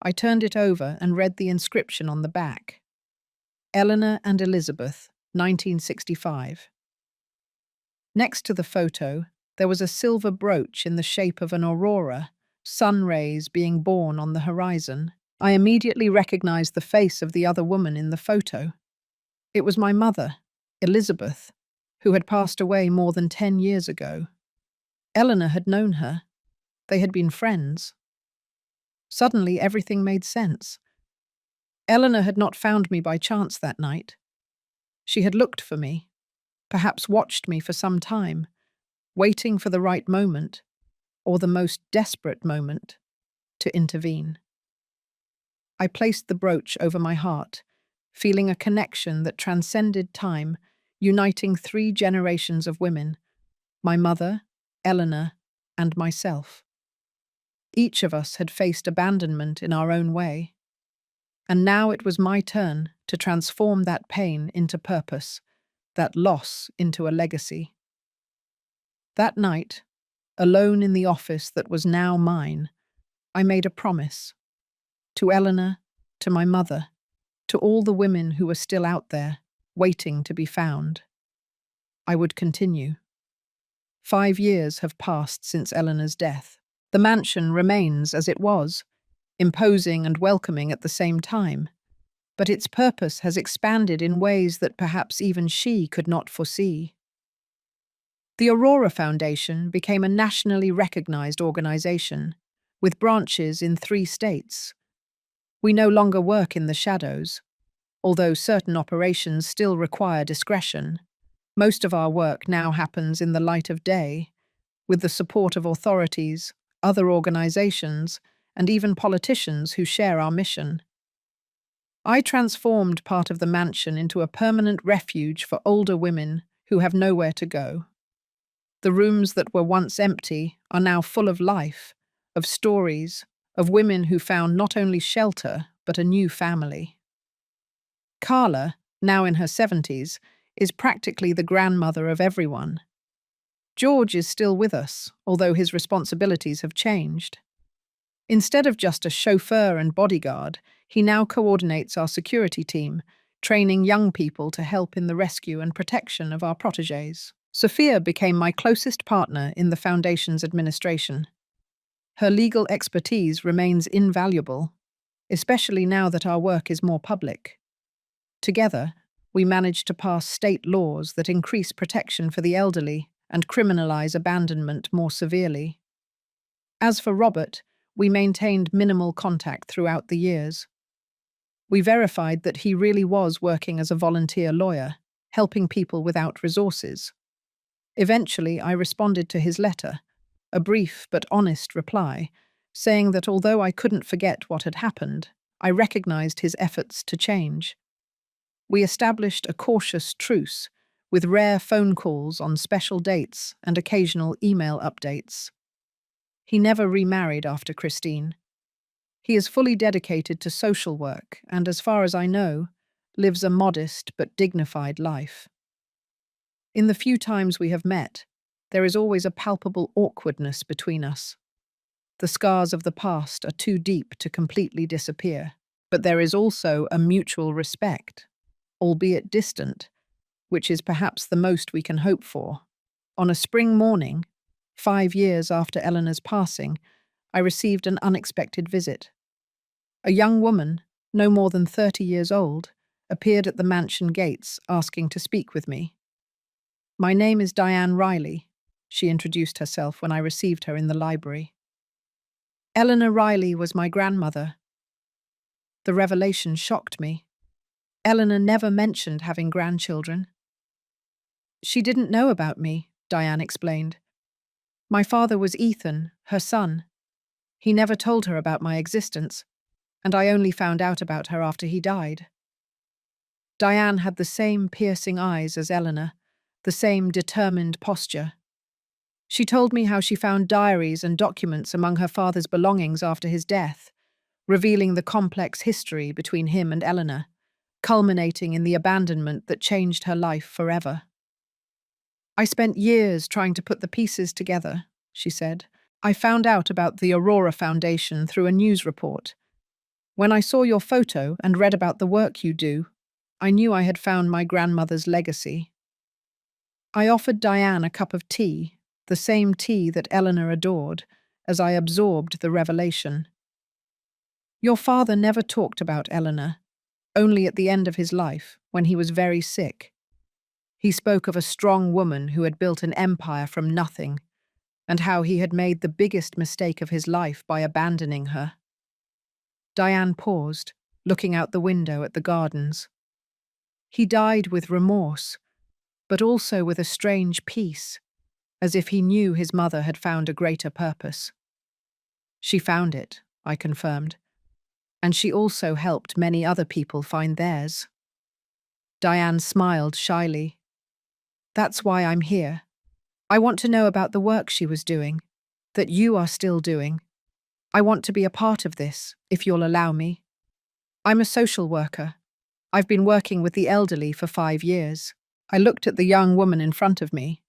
I turned it over and read the inscription on the back. Eleanor and Elizabeth, 1965. Next to the photo, there was a silver brooch in the shape of an aurora, sun rays being born on the horizon. I immediately recognized the face of the other woman in the photo. It was my mother, Elizabeth, who had passed away more than 10 years ago. Eleanor had known her. They had been friends. Suddenly, everything made sense. Eleanor had not found me by chance that night. She had looked for me, perhaps watched me for some time, waiting for the right moment, or the most desperate moment, to intervene. I placed the brooch over my heart, feeling a connection that transcended time, uniting 3 generations of women, my mother, Eleanor, and myself. Each of us had faced abandonment in our own way, and now it was my turn to transform that pain into purpose, that loss into a legacy. That night, alone in the office that was now mine, I made a promise. To Eleanor, to my mother, to all the women who were still out there, waiting to be found. I would continue. 5 years have passed since Eleanor's death. The mansion remains as it was, imposing and welcoming at the same time, but its purpose has expanded in ways that perhaps even she could not foresee. The Aurora Foundation became a nationally recognized organization, with branches in 3 states. We no longer work in the shadows. Although certain operations still require discretion, most of our work now happens in the light of day, with the support of authorities, other organizations, and even politicians who share our mission. I transformed part of the mansion into a permanent refuge for older women who have nowhere to go. The rooms that were once empty are now full of life, of stories, of women who found not only shelter, but a new family. Carla, now in her 70s, is practically the grandmother of everyone. George is still with us, although his responsibilities have changed. Instead of just a chauffeur and bodyguard, he now coordinates our security team, training young people to help in the rescue and protection of our protégés. Sophia became my closest partner in the Foundation's administration. Her legal expertise remains invaluable, especially now that our work is more public. Together, we managed to pass state laws that increase protection for the elderly and criminalize abandonment more severely. As for Robert, we maintained minimal contact throughout the years. We verified that he really was working as a volunteer lawyer, helping people without resources. Eventually, I responded to his letter, a brief but honest reply, saying that although I couldn't forget what had happened, I recognized his efforts to change. We established a cautious truce, with rare phone calls on special dates and occasional email updates. He never remarried after Christine. He is fully dedicated to social work and, as far as I know, lives a modest but dignified life. In the few times we have met, there is always a palpable awkwardness between us. The scars of the past are too deep to completely disappear, but there is also a mutual respect, albeit distant, which is perhaps the most we can hope for. On a spring morning, 5 years after Eleanor's passing, I received an unexpected visit. A young woman, no more than 30 years old, appeared at the mansion gates asking to speak with me. "My name is Diane Riley," she introduced herself when I received her in the library. "Eleanor Riley was my grandmother." The revelation shocked me. Eleanor never mentioned having grandchildren. "She didn't know about me," Diane explained. "My father was Ethan, her son. He never told her about my existence, and I only found out about her after he died." Diane had the same piercing eyes as Eleanor, the same determined posture. She told me how she found diaries and documents among her father's belongings after his death, revealing the complex history between him and Eleanor, culminating in the abandonment that changed her life forever. "I spent years trying to put the pieces together," she said. "I found out about the Aurora Foundation through a news report. When I saw your photo and read about the work you do, I knew I had found my grandmother's legacy." I offered Diane a cup of tea, the same tea that Eleanor adored, as I absorbed the revelation. Your father never talked about Eleanor, only at the end of his life, when he was very sick. He spoke of a strong woman who had built an empire from nothing, and how he had made the biggest mistake of his life by abandoning her. Diane paused, looking out the window at the gardens. He died with remorse, but also with a strange peace, as if he knew his mother had found a greater purpose. She found it, I confirmed, and she also helped many other people find theirs. Diane smiled shyly. That's why I'm here. I want to know about the work she was doing, that you are still doing. I want to be a part of this, if you'll allow me. I'm a social worker. I've been working with the elderly for 5 years. I looked at the young woman in front of me.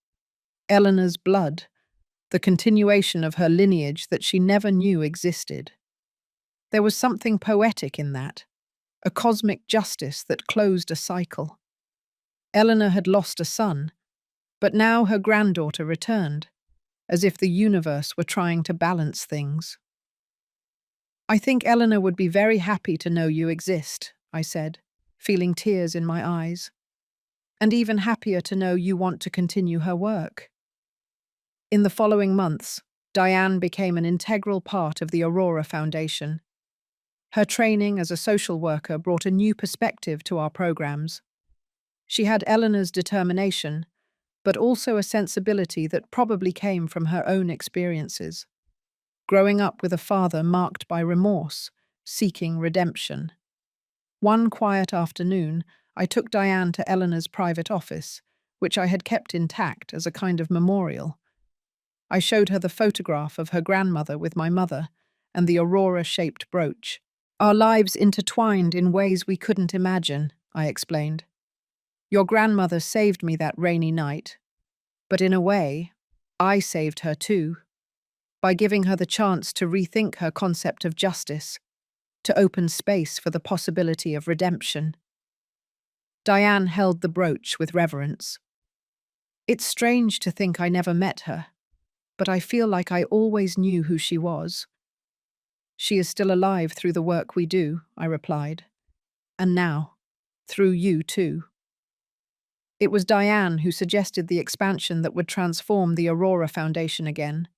Eleanor's blood, the continuation of her lineage that she never knew existed. There was something poetic in that, a cosmic justice that closed a cycle. Eleanor had lost a son, but now her granddaughter returned, as if the universe were trying to balance things. I think Eleanor would be very happy to know you exist, I said, feeling tears in my eyes. And even happier to know you want to continue her work. In the following months, Diane became an integral part of the Aurora Foundation. Her training as a social worker brought a new perspective to our programs. She had Eleanor's determination, but also a sensibility that probably came from her own experiences. Growing up with a father marked by remorse, seeking redemption. One quiet afternoon, I took Diane to Eleanor's private office, which I had kept intact as a kind of memorial. I showed her the photograph of her grandmother with my mother and the aurora-shaped brooch. Our lives intertwined in ways we couldn't imagine, I explained. Your grandmother saved me that rainy night, but in a way, I saved her too, by giving her the chance to rethink her concept of justice, to open space for the possibility of redemption. Diane held the brooch with reverence. It's strange to think I never met her, but I feel like I always knew who she was. She is still alive through the work we do, I replied. And now, through you too. It was Diane who suggested the expansion that would transform the Aurora Foundation again.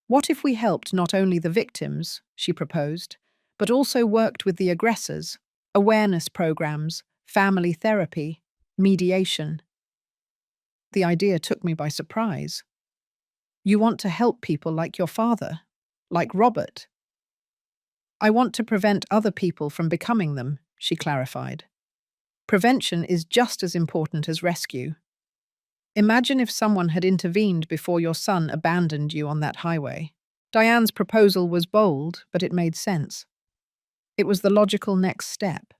What if we helped not only the victims, she proposed, but also worked with the aggressors, awareness programs, family therapy, mediation? The idea took me by surprise. You want to help people like your father, like Robert? I want to prevent other people from becoming them, she clarified. Prevention is just as important as rescue. Imagine if someone had intervened before your son abandoned you on that highway. Diane's proposal was bold, but it made sense. It was the logical next step.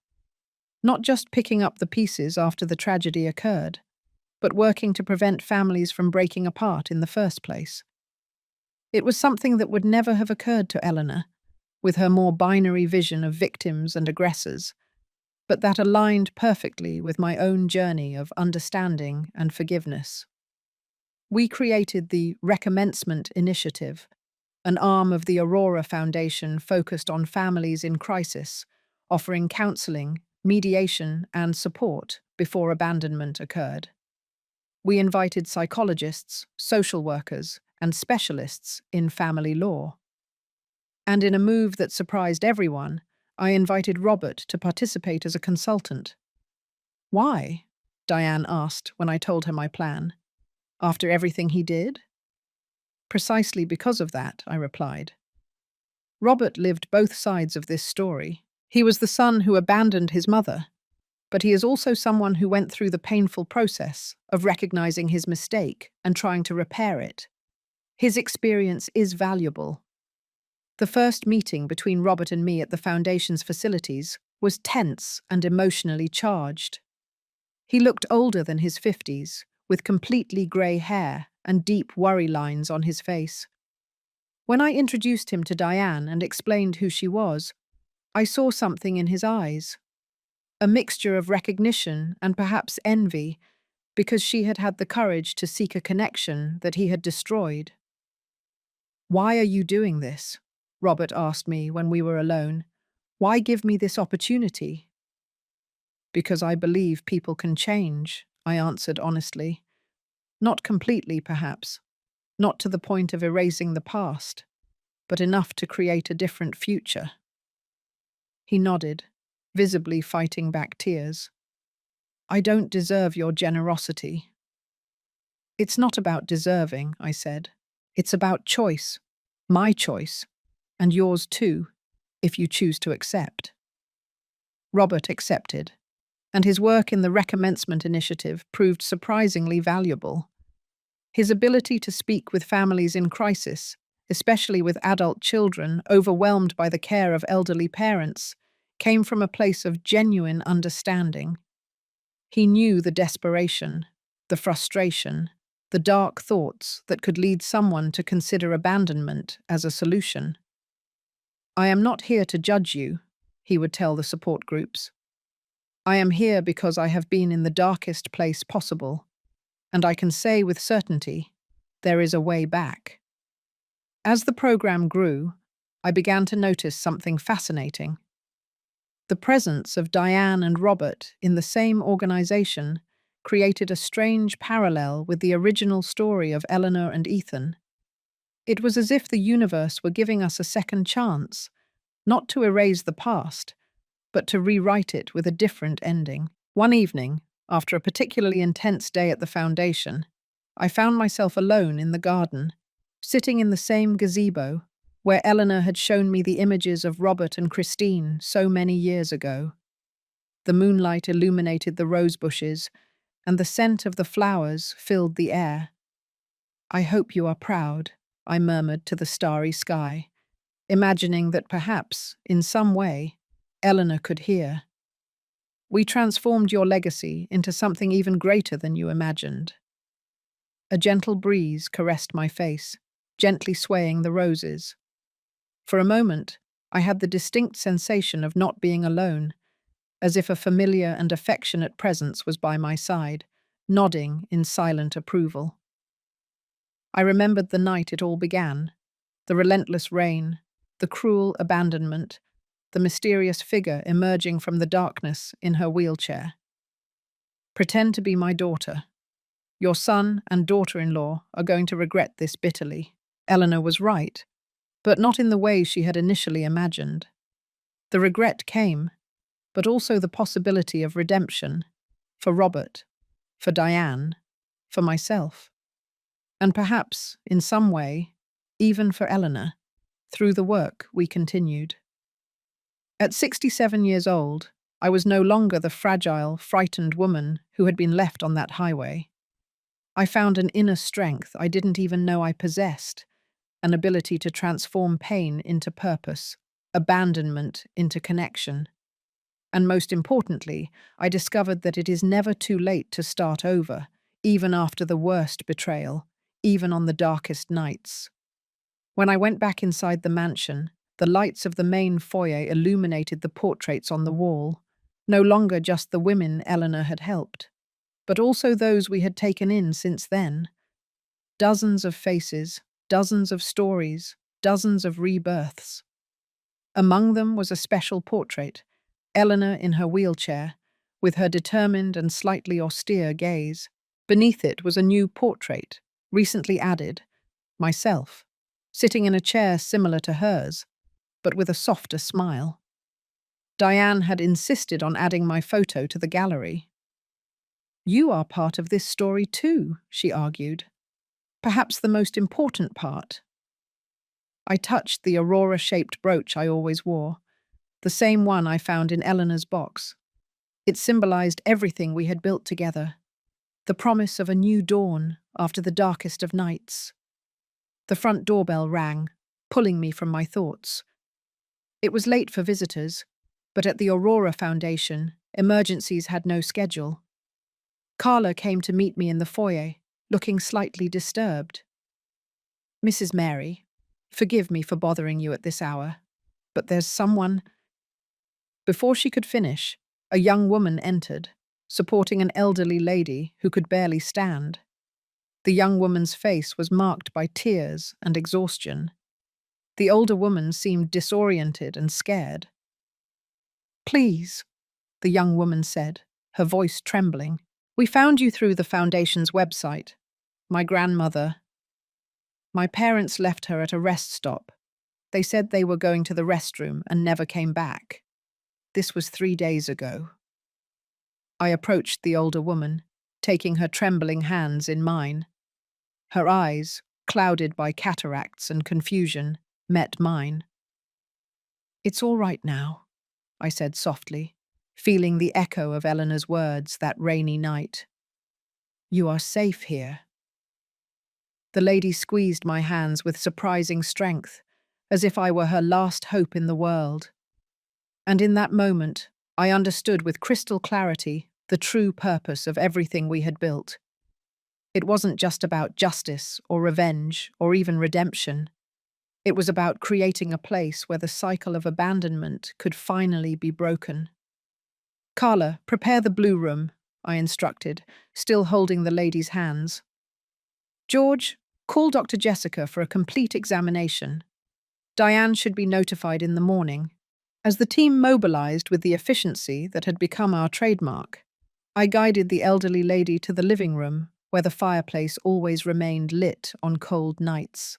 Not just picking up the pieces after the tragedy occurred, but working to prevent families from breaking apart in the first place. It was something that would never have occurred to Eleanor, with her more binary vision of victims and aggressors, but that aligned perfectly with my own journey of understanding and forgiveness. We created the Recommencement Initiative, an arm of the Aurora Foundation focused on families in crisis, offering counseling, mediation, and support before abandonment occurred. We invited psychologists, social workers, and specialists in family law. And in a move that surprised everyone, I invited Robert to participate as a consultant. Why? Diane asked when I told her my plan. After everything he did? Precisely because of that, I replied. Robert lived both sides of this story. He was the son who abandoned his mother, but he is also someone who went through the painful process of recognizing his mistake and trying to repair it. His experience is valuable. The first meeting between Robert and me at the Foundation's facilities was tense and emotionally charged. He looked older than his 50s, with completely grey hair and deep worry lines on his face. When I introduced him to Diane and explained who she was, I saw something in his eyes. A mixture of recognition and perhaps envy, because she had had the courage to seek a connection that he had destroyed. "Why are you doing this?" Robert asked me when we were alone. "Why give me this opportunity?" "Because I believe people can change," I answered honestly. "Not completely, perhaps. Not to the point of erasing the past, but enough to create a different future." He nodded, visibly fighting back tears. "I don't deserve your generosity." "It's not about deserving," I said. "It's about choice. My choice. And yours too, if you choose to accept." Robert accepted, and his work in the Recommencement Initiative proved surprisingly valuable. His ability to speak with families in crisis, especially with adult children overwhelmed by the care of elderly parents, came from a place of genuine understanding. He knew the desperation, the frustration, the dark thoughts that could lead someone to consider abandonment as a solution. "I am not here to judge you," he would tell the support groups. "I am here because I have been in the darkest place possible, and I can say with certainty, there is a way back." As the program grew, I began to notice something fascinating. The presence of Diane and Robert in the same organization created a strange parallel with the original story of Eleanor and Ethan. It was as if the universe were giving us a second chance, not to erase the past, but to rewrite it with a different ending. One evening, after a particularly intense day at the foundation, I found myself alone in the garden, sitting in the same gazebo where Eleanor had shown me the images of Robert and Christine so many years ago. The moonlight illuminated the rose bushes, and the scent of the flowers filled the air. "I hope you are proud," I murmured to the starry sky, imagining that perhaps, in some way, Eleanor could hear. "We transformed your legacy into something even greater than you imagined." A gentle breeze caressed my face, gently swaying the roses. For a moment, I had the distinct sensation of not being alone, as if a familiar and affectionate presence was by my side, nodding in silent approval. I remembered the night it all began, the relentless rain, the cruel abandonment, the mysterious figure emerging from the darkness in her wheelchair. "Pretend to be my daughter. Your son and daughter-in-law are going to regret this bitterly." Eleanor was right, but not in the way she had initially imagined. The regret came, but also the possibility of redemption, for Robert, for Diane, for myself, and perhaps, in some way, even for Eleanor, through the work we continued. At 67 years old, I was no longer the fragile, frightened woman who had been left on that highway. I found an inner strength I didn't even know I possessed, an ability to transform pain into purpose, abandonment into connection. And most importantly, I discovered that it is never too late to start over, even after the worst betrayal, even on the darkest nights. When I went back inside the mansion, the lights of the main foyer illuminated the portraits on the wall, no longer just the women Eleanor had helped, but also those we had taken in since then. Dozens of faces, dozens of stories, dozens of rebirths. Among them was a special portrait, Eleanor in her wheelchair, with her determined and slightly austere gaze. Beneath it was a new portrait, recently added, myself, sitting in a chair similar to hers, but with a softer smile. Diane had insisted on adding my photo to the gallery. "You are part of this story too," she argued. "Perhaps the most important part." I touched the Aurora-shaped brooch I always wore, the same one I found in Eleanor's box. It symbolized everything we had built together, the promise of a new dawn after the darkest of nights. The front doorbell rang, pulling me from my thoughts. It was late for visitors, but at the Aurora Foundation, emergencies had no schedule. Carla came to meet me in the foyer, looking slightly disturbed. "Mrs. Mary, forgive me for bothering you at this hour, but there's someone—" Before she could finish, a young woman entered, supporting an elderly lady who could barely stand. The young woman's face was marked by tears and exhaustion, The older woman seemed disoriented and scared. "Please," the young woman said, her voice trembling. "We found you through the Foundation's website. My grandmother. My parents left her at a rest stop. They said they were going to the restroom and never came back. This was 3 days ago." I approached the older woman, taking her trembling hands in mine. Her eyes, clouded by cataracts and confusion, met mine. "It's all right now," I said softly, feeling the echo of Eleanor's words that rainy night. "You are safe here." The lady squeezed my hands with surprising strength, as if I were her last hope in the world. And in that moment, I understood with crystal clarity the true purpose of everything we had built. It wasn't just about justice or revenge or even redemption. It was about creating a place where the cycle of abandonment could finally be broken. "Carla, prepare the blue room," I instructed, still holding the lady's hands. "George, call Dr. Jessica for a complete examination. Diane should be notified in the morning." As the team mobilized with the efficiency that had become our trademark, I guided the elderly lady to the living room, where the fireplace always remained lit on cold nights.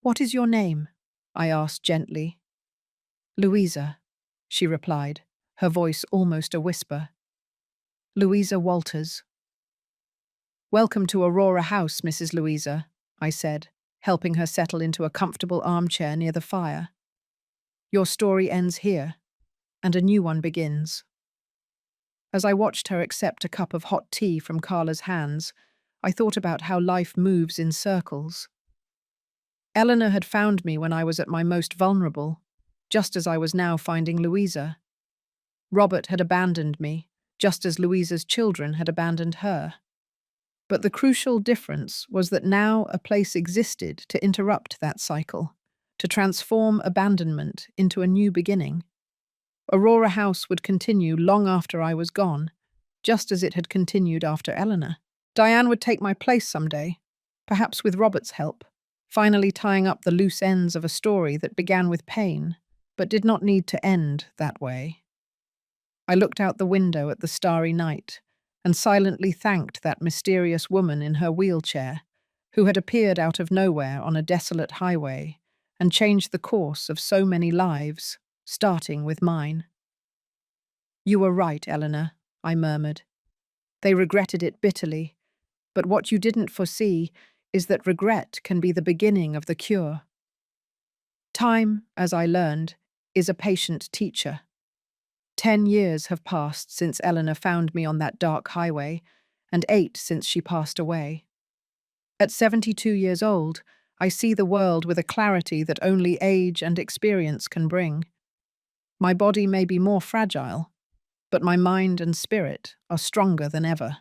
"What is your name?" I asked gently. "Louisa," she replied, her voice almost a whisper. "Louisa Walters." "Welcome to Aurora House, Mrs. Louisa," I said, helping her settle into a comfortable armchair near the fire. "Your story ends here, and a new one begins." As I watched her accept a cup of hot tea from Carla's hands, I thought about how life moves in circles. Eleanor had found me when I was at my most vulnerable, just as I was now finding Louisa. Robert had abandoned me, just as Louisa's children had abandoned her. But the crucial difference was that now a place existed to interrupt that cycle, to transform abandonment into a new beginning. Aurora House would continue long after I was gone, just as it had continued after Eleanor. Diane would take my place someday, perhaps with Robert's help, finally tying up the loose ends of a story that began with pain, but did not need to end that way. I looked out the window at the starry night and silently thanked that mysterious woman in her wheelchair, who had appeared out of nowhere on a desolate highway and changed the course of so many lives, starting with mine. "You were right, Eleanor," I murmured. "They regretted it bitterly, but what you didn't foresee is that regret can be the beginning of the cure. Time, as I learned, is a patient teacher. 10 years have passed since Eleanor found me on that dark highway, and 8 since she passed away. At 72 years old, I see the world with a clarity that only age and experience can bring. My body may be more fragile, but my mind and spirit are stronger than ever."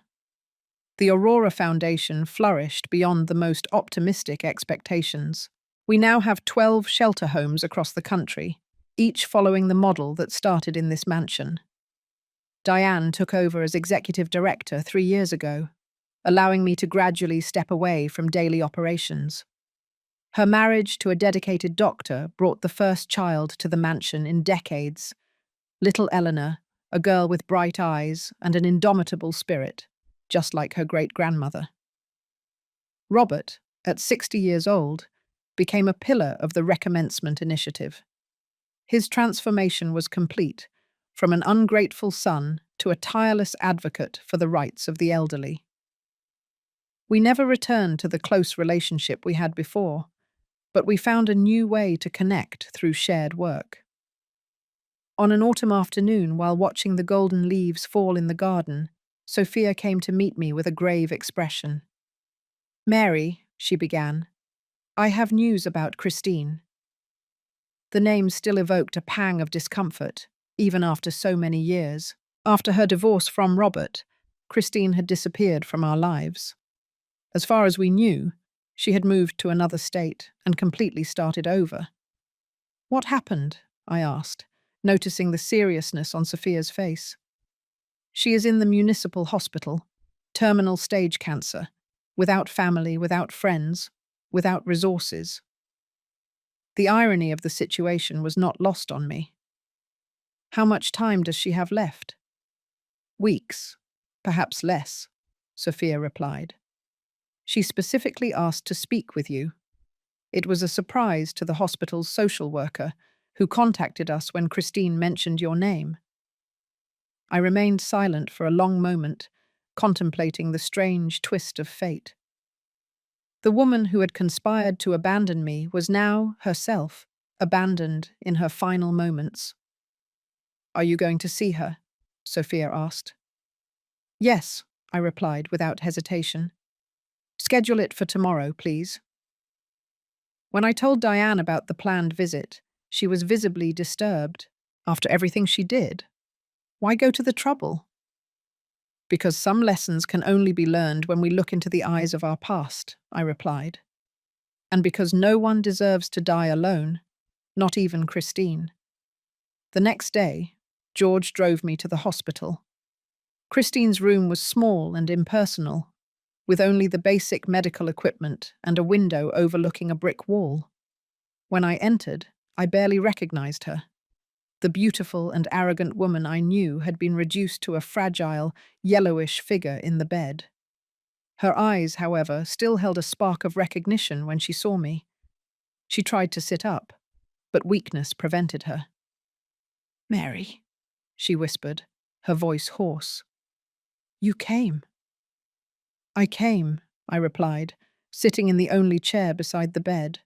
The Aurora Foundation flourished beyond the most optimistic expectations. We now have 12 shelter homes across the country, each following the model that started in this mansion. Diane took over as executive director 3 years ago, allowing me to gradually step away from daily operations. Her marriage to a dedicated doctor brought the first child to the mansion in decades, little Eleanor, a girl with bright eyes and an indomitable spirit, just like her great-grandmother. Robert, at 60 years old, became a pillar of the Recommencement Initiative. His transformation was complete, from an ungrateful son to a tireless advocate for the rights of the elderly. We never returned to the close relationship we had before, but we found a new way to connect through shared work. On an autumn afternoon, while watching the golden leaves fall in the garden, Sophia came to meet me with a grave expression. "Mary," she began, "I have news about Christine." The name still evoked a pang of discomfort, even after so many years. After her divorce from Robert, Christine had disappeared from our lives. As far as we knew, she had moved to another state and completely started over. "What happened?" I asked, noticing the seriousness on Sophia's face. "She is in the municipal hospital, terminal stage cancer, without family, without friends, without resources." The irony of the situation was not lost on me. How much time does she have left? Weeks, perhaps less, Sophia replied. She specifically asked to speak with you. It was a surprise to the hospital's social worker, who contacted us when Christine mentioned your name. I remained silent for a long moment, contemplating the strange twist of fate. The woman who had conspired to abandon me was now, herself, abandoned in her final moments. "Are you going to see her?" Sophia asked. "Yes," I replied without hesitation. "Schedule it for tomorrow, please." When I told Diane about the planned visit, she was visibly disturbed. After everything she did, why go to the trouble? "Because some lessons can only be learned when we look into the eyes of our past," I replied. "And because no one deserves to die alone, not even Christine." The next day, George drove me to the hospital. Christine's room was small and impersonal, with only the basic medical equipment and a window overlooking a brick wall. When I entered, I barely recognized her. The beautiful and arrogant woman I knew had been reduced to a fragile, yellowish figure in the bed. Her eyes, however, still held a spark of recognition when she saw me. She tried to sit up, but weakness prevented her. "Mary," she whispered, her voice hoarse. "You came." "I came," I replied, sitting in the only chair beside the bed.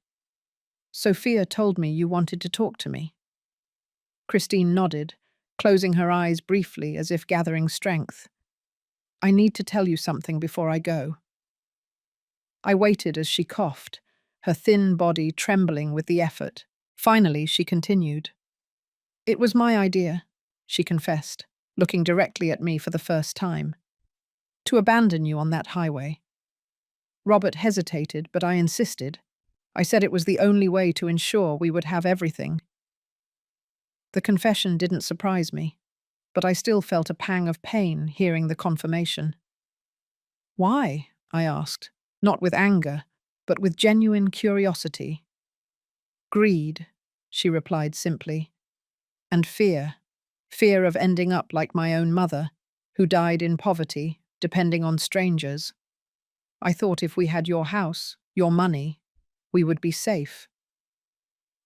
"Sophia told me you wanted to talk to me." Christine nodded, closing her eyes briefly as if gathering strength. "I need to tell you something before I go." I waited as she coughed, her thin body trembling with the effort. Finally, she continued. "It was my idea," she confessed, looking directly at me for the first time, "to abandon you on that highway." Robert hesitated, but I insisted. I said it was the only way to ensure we would have everything. The confession didn't surprise me, but I still felt a pang of pain hearing the confirmation. "Why?" I asked, not with anger, but with genuine curiosity. "Greed," she replied simply, "and fear. Fear of ending up like my own mother, who died in poverty, depending on strangers. I thought if we had your house, your money, we would be safe."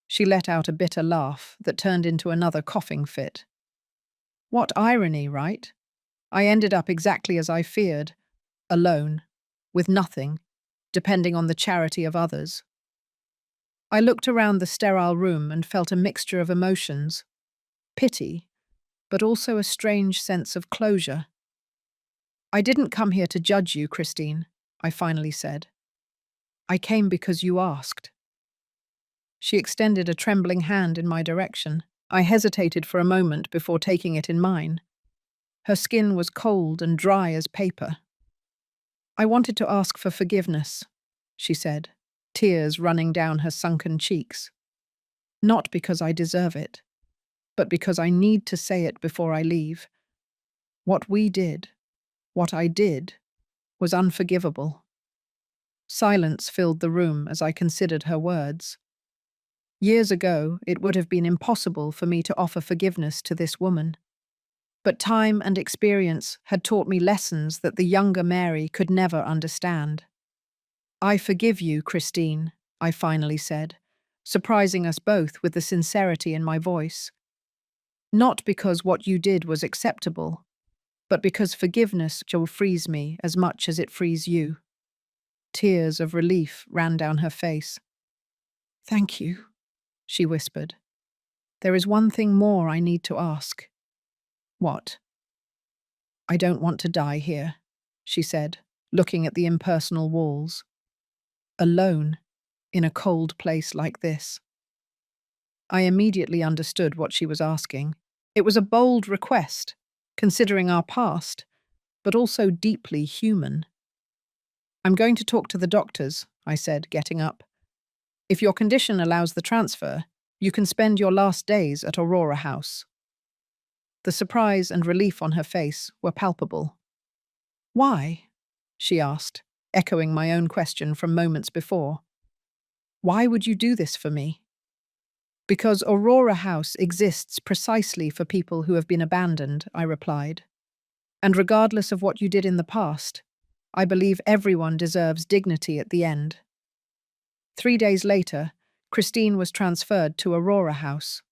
She let out a bitter laugh that turned into another coughing fit. What irony, right? I ended up exactly as I feared, alone, with nothing, depending on the charity of others. I looked around the sterile room and felt a mixture of emotions. Pity, but also a strange sense of closure. "I didn't come here to judge you, Christine," I finally said. "I came because you asked." She extended a trembling hand in my direction. I hesitated for a moment before taking it in mine. Her skin was cold and dry as paper. "I wanted to ask for forgiveness," she said, tears running down her sunken cheeks. "Not because I deserve it, but because I need to say it before I leave. What we did, what I did, was unforgivable." Silence filled the room as I considered her words. Years ago, it would have been impossible for me to offer forgiveness to this woman. But time and experience had taught me lessons that the younger Mary could never understand. "I forgive you, Christine," I finally said, surprising us both with the sincerity in my voice. "Not because what you did was acceptable, but because forgiveness will frees me as much as it frees you." Tears of relief ran down her face. "Thank you," she whispered. "There is one thing more I need to ask." "What?" "I don't want to die here," she said, looking at the impersonal walls. "Alone, in a cold place like this." I immediately understood what she was asking. It was a bold request, considering our past, but also deeply human. "I'm going to talk to the doctors," I said, getting up. "If your condition allows the transfer, you can spend your last days at Aurora House." The surprise and relief on her face were palpable. "Why?" she asked, echoing my own question from moments before. "Why would you do this for me?" Because Aurora House exists precisely for people who have been abandoned, I replied. And regardless of what you did in the past, I believe everyone deserves dignity at the end. 3 days later, Christine was transferred to Aurora House.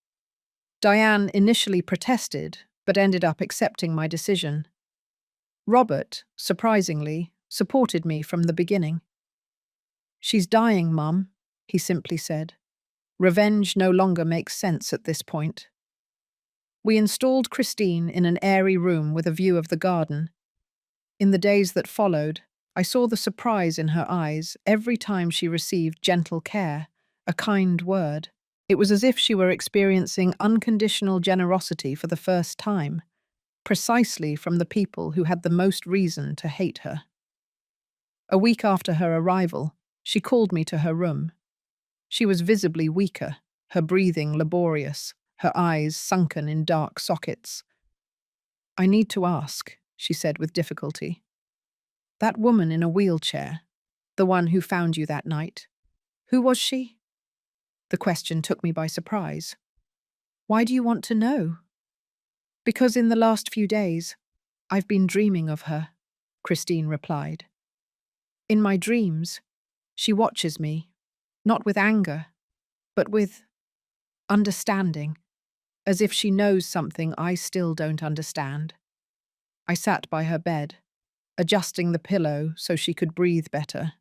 Diane initially protested, but ended up accepting my decision. Robert, surprisingly, supported me from the beginning. "She's dying, Mum," he simply said. "Revenge no longer makes sense at this point." We installed Christine in an airy room with a view of the garden. In the days that followed, I saw the surprise in her eyes every time she received gentle care, a kind word. It was as if she were experiencing unconditional generosity for the first time, precisely from the people who had the most reason to hate her. A week after her arrival, she called me to her room. She was visibly weaker, her breathing laborious, her eyes sunken in dark sockets. "I need to ask," she said with difficulty. "That woman in a wheelchair, the one who found you that night, who was she?" The question took me by surprise. "Why do you want to know?" "Because in the last few days, I've been dreaming of her," Christine replied. "In my dreams, she watches me, not with anger, but with understanding, as if she knows something I still don't understand." I sat by her bed, adjusting the pillow so she could breathe better.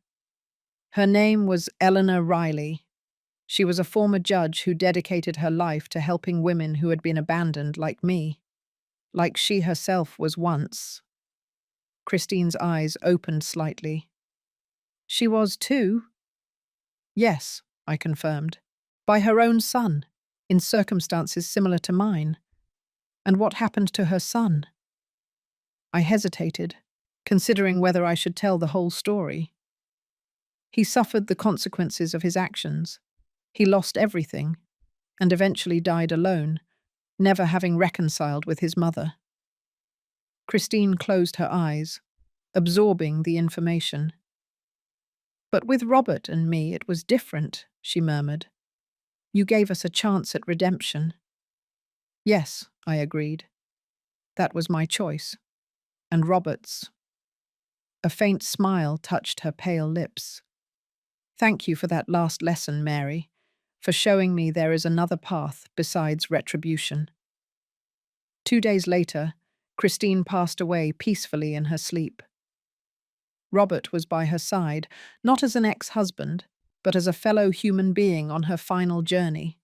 Her name was Eleanor Riley. She was a former judge who dedicated her life to helping women who had been abandoned like me, like she herself was once. Christine's eyes opened slightly. "She was too?" "Yes," I confirmed. "By her own son, in circumstances similar to mine." "And what happened to her son?" I hesitated, considering whether I should tell the whole story. "He suffered the consequences of his actions. He lost everything, and eventually died alone, never having reconciled with his mother." Christine closed her eyes, absorbing the information. "But with Robert and me it was different," she murmured. "You gave us a chance at redemption." "Yes," I agreed. "That was my choice. And Robert's." A faint smile touched her pale lips. "Thank you for that last lesson, Mary, for showing me there is another path besides retribution." 2 days later, Christine passed away peacefully in her sleep. Robert was by her side, not as an ex-husband, but as a fellow human being on her final journey.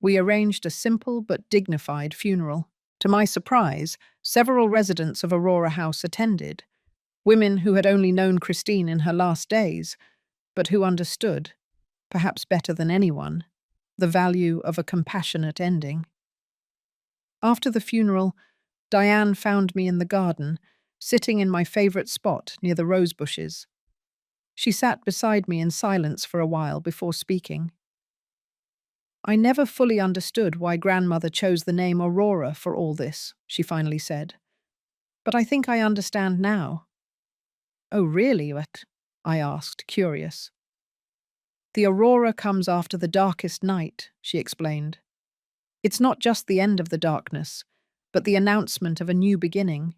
We arranged a simple but dignified funeral. To my surprise, several residents of Aurora House attended, women who had only known Christine in her last days, but who understood, perhaps better than anyone, the value of a compassionate ending. After the funeral, Diane found me in the garden, sitting in my favorite spot near the rose bushes. She sat beside me in silence for a while before speaking. "I never fully understood why Grandmother chose the name Aurora for all this," she finally said. "But I think I understand now." "Oh, really? What?" I asked, curious. "The aurora comes after the darkest night," she explained. "It's not just the end of the darkness, but the announcement of a new beginning.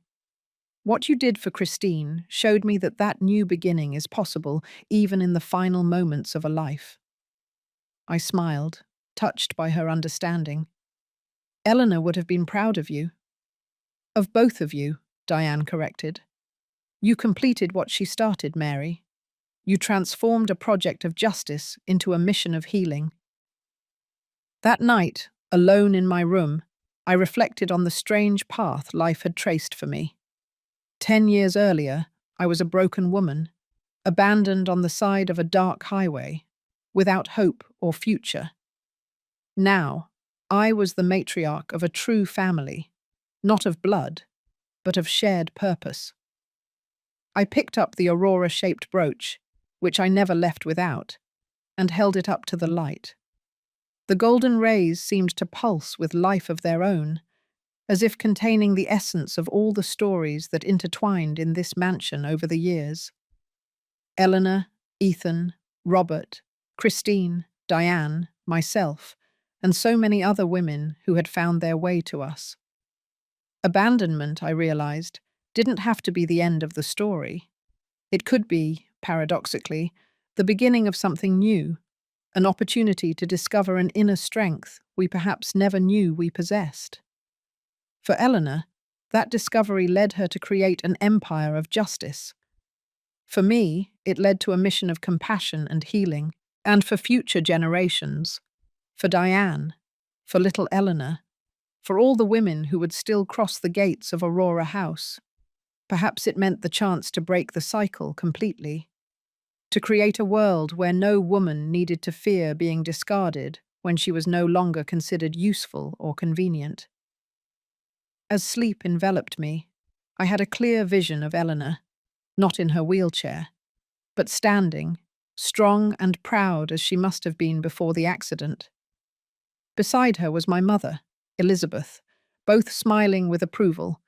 What you did for Christine showed me that that new beginning is possible even in the final moments of a life." I smiled, touched by her understanding. "Eleanor would have been proud of you." "Of both of you," Diane corrected. "You completed what she started, Mary. You transformed a project of justice into a mission of healing." That night, alone in my room, I reflected on the strange path life had traced for me. 10 years earlier, I was a broken woman, abandoned on the side of a dark highway, without hope or future. Now, I was the matriarch of a true family, not of blood, but of shared purpose. I picked up the aurora-shaped brooch, which I never left without, and held it up to the light. The golden rays seemed to pulse with life of their own, as if containing the essence of all the stories that intertwined in this mansion over the years. Eleanor, Ethan, Robert, Christine, Diane, myself, and so many other women who had found their way to us. Abandonment, I realized, didn't have to be the end of the story. It could be, paradoxically, the beginning of something new, an opportunity to discover an inner strength we perhaps never knew we possessed. For Eleanor, that discovery led her to create an empire of justice. For me, it led to a mission of compassion and healing, and for future generations, for Diane, for little Eleanor, for all the women who would still cross the gates of Aurora House. Perhaps it meant the chance to break the cycle completely, to create a world where no woman needed to fear being discarded when she was no longer considered useful or convenient. As sleep enveloped me, I had a clear vision of Eleanor, not in her wheelchair, but standing, strong and proud as she must have been before the accident. Beside her was my mother, Elizabeth, both smiling with approval,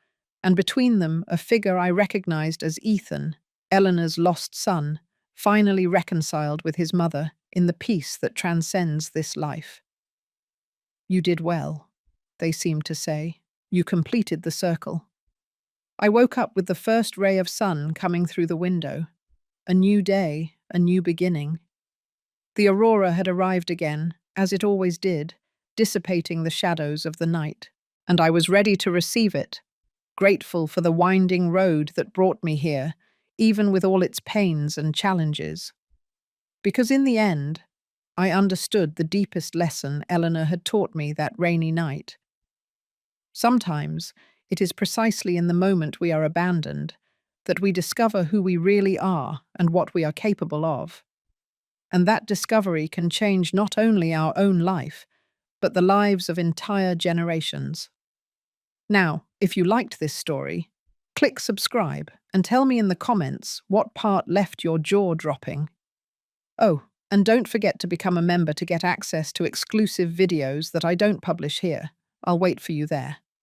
and between them a figure I recognized as Ethan, Eleanor's lost son, finally reconciled with his mother in the peace that transcends this life. "You did well," they seemed to say. "You completed the circle." I woke up with the first ray of sun coming through the window. A new day, a new beginning. The aurora had arrived again, as it always did, dissipating the shadows of the night, and I was ready to receive it, grateful for the winding road that brought me here, even with all its pains and challenges. Because in the end, I understood the deepest lesson Eleanor had taught me that rainy night. Sometimes, it is precisely in the moment we are abandoned that we discover who we really are and what we are capable of. And that discovery can change not only our own life, but the lives of entire generations. Now, if you liked this story, click subscribe and tell me in the comments what part left your jaw dropping. Oh, and don't forget to become a member to get access to exclusive videos that I don't publish here. I'll wait for you there.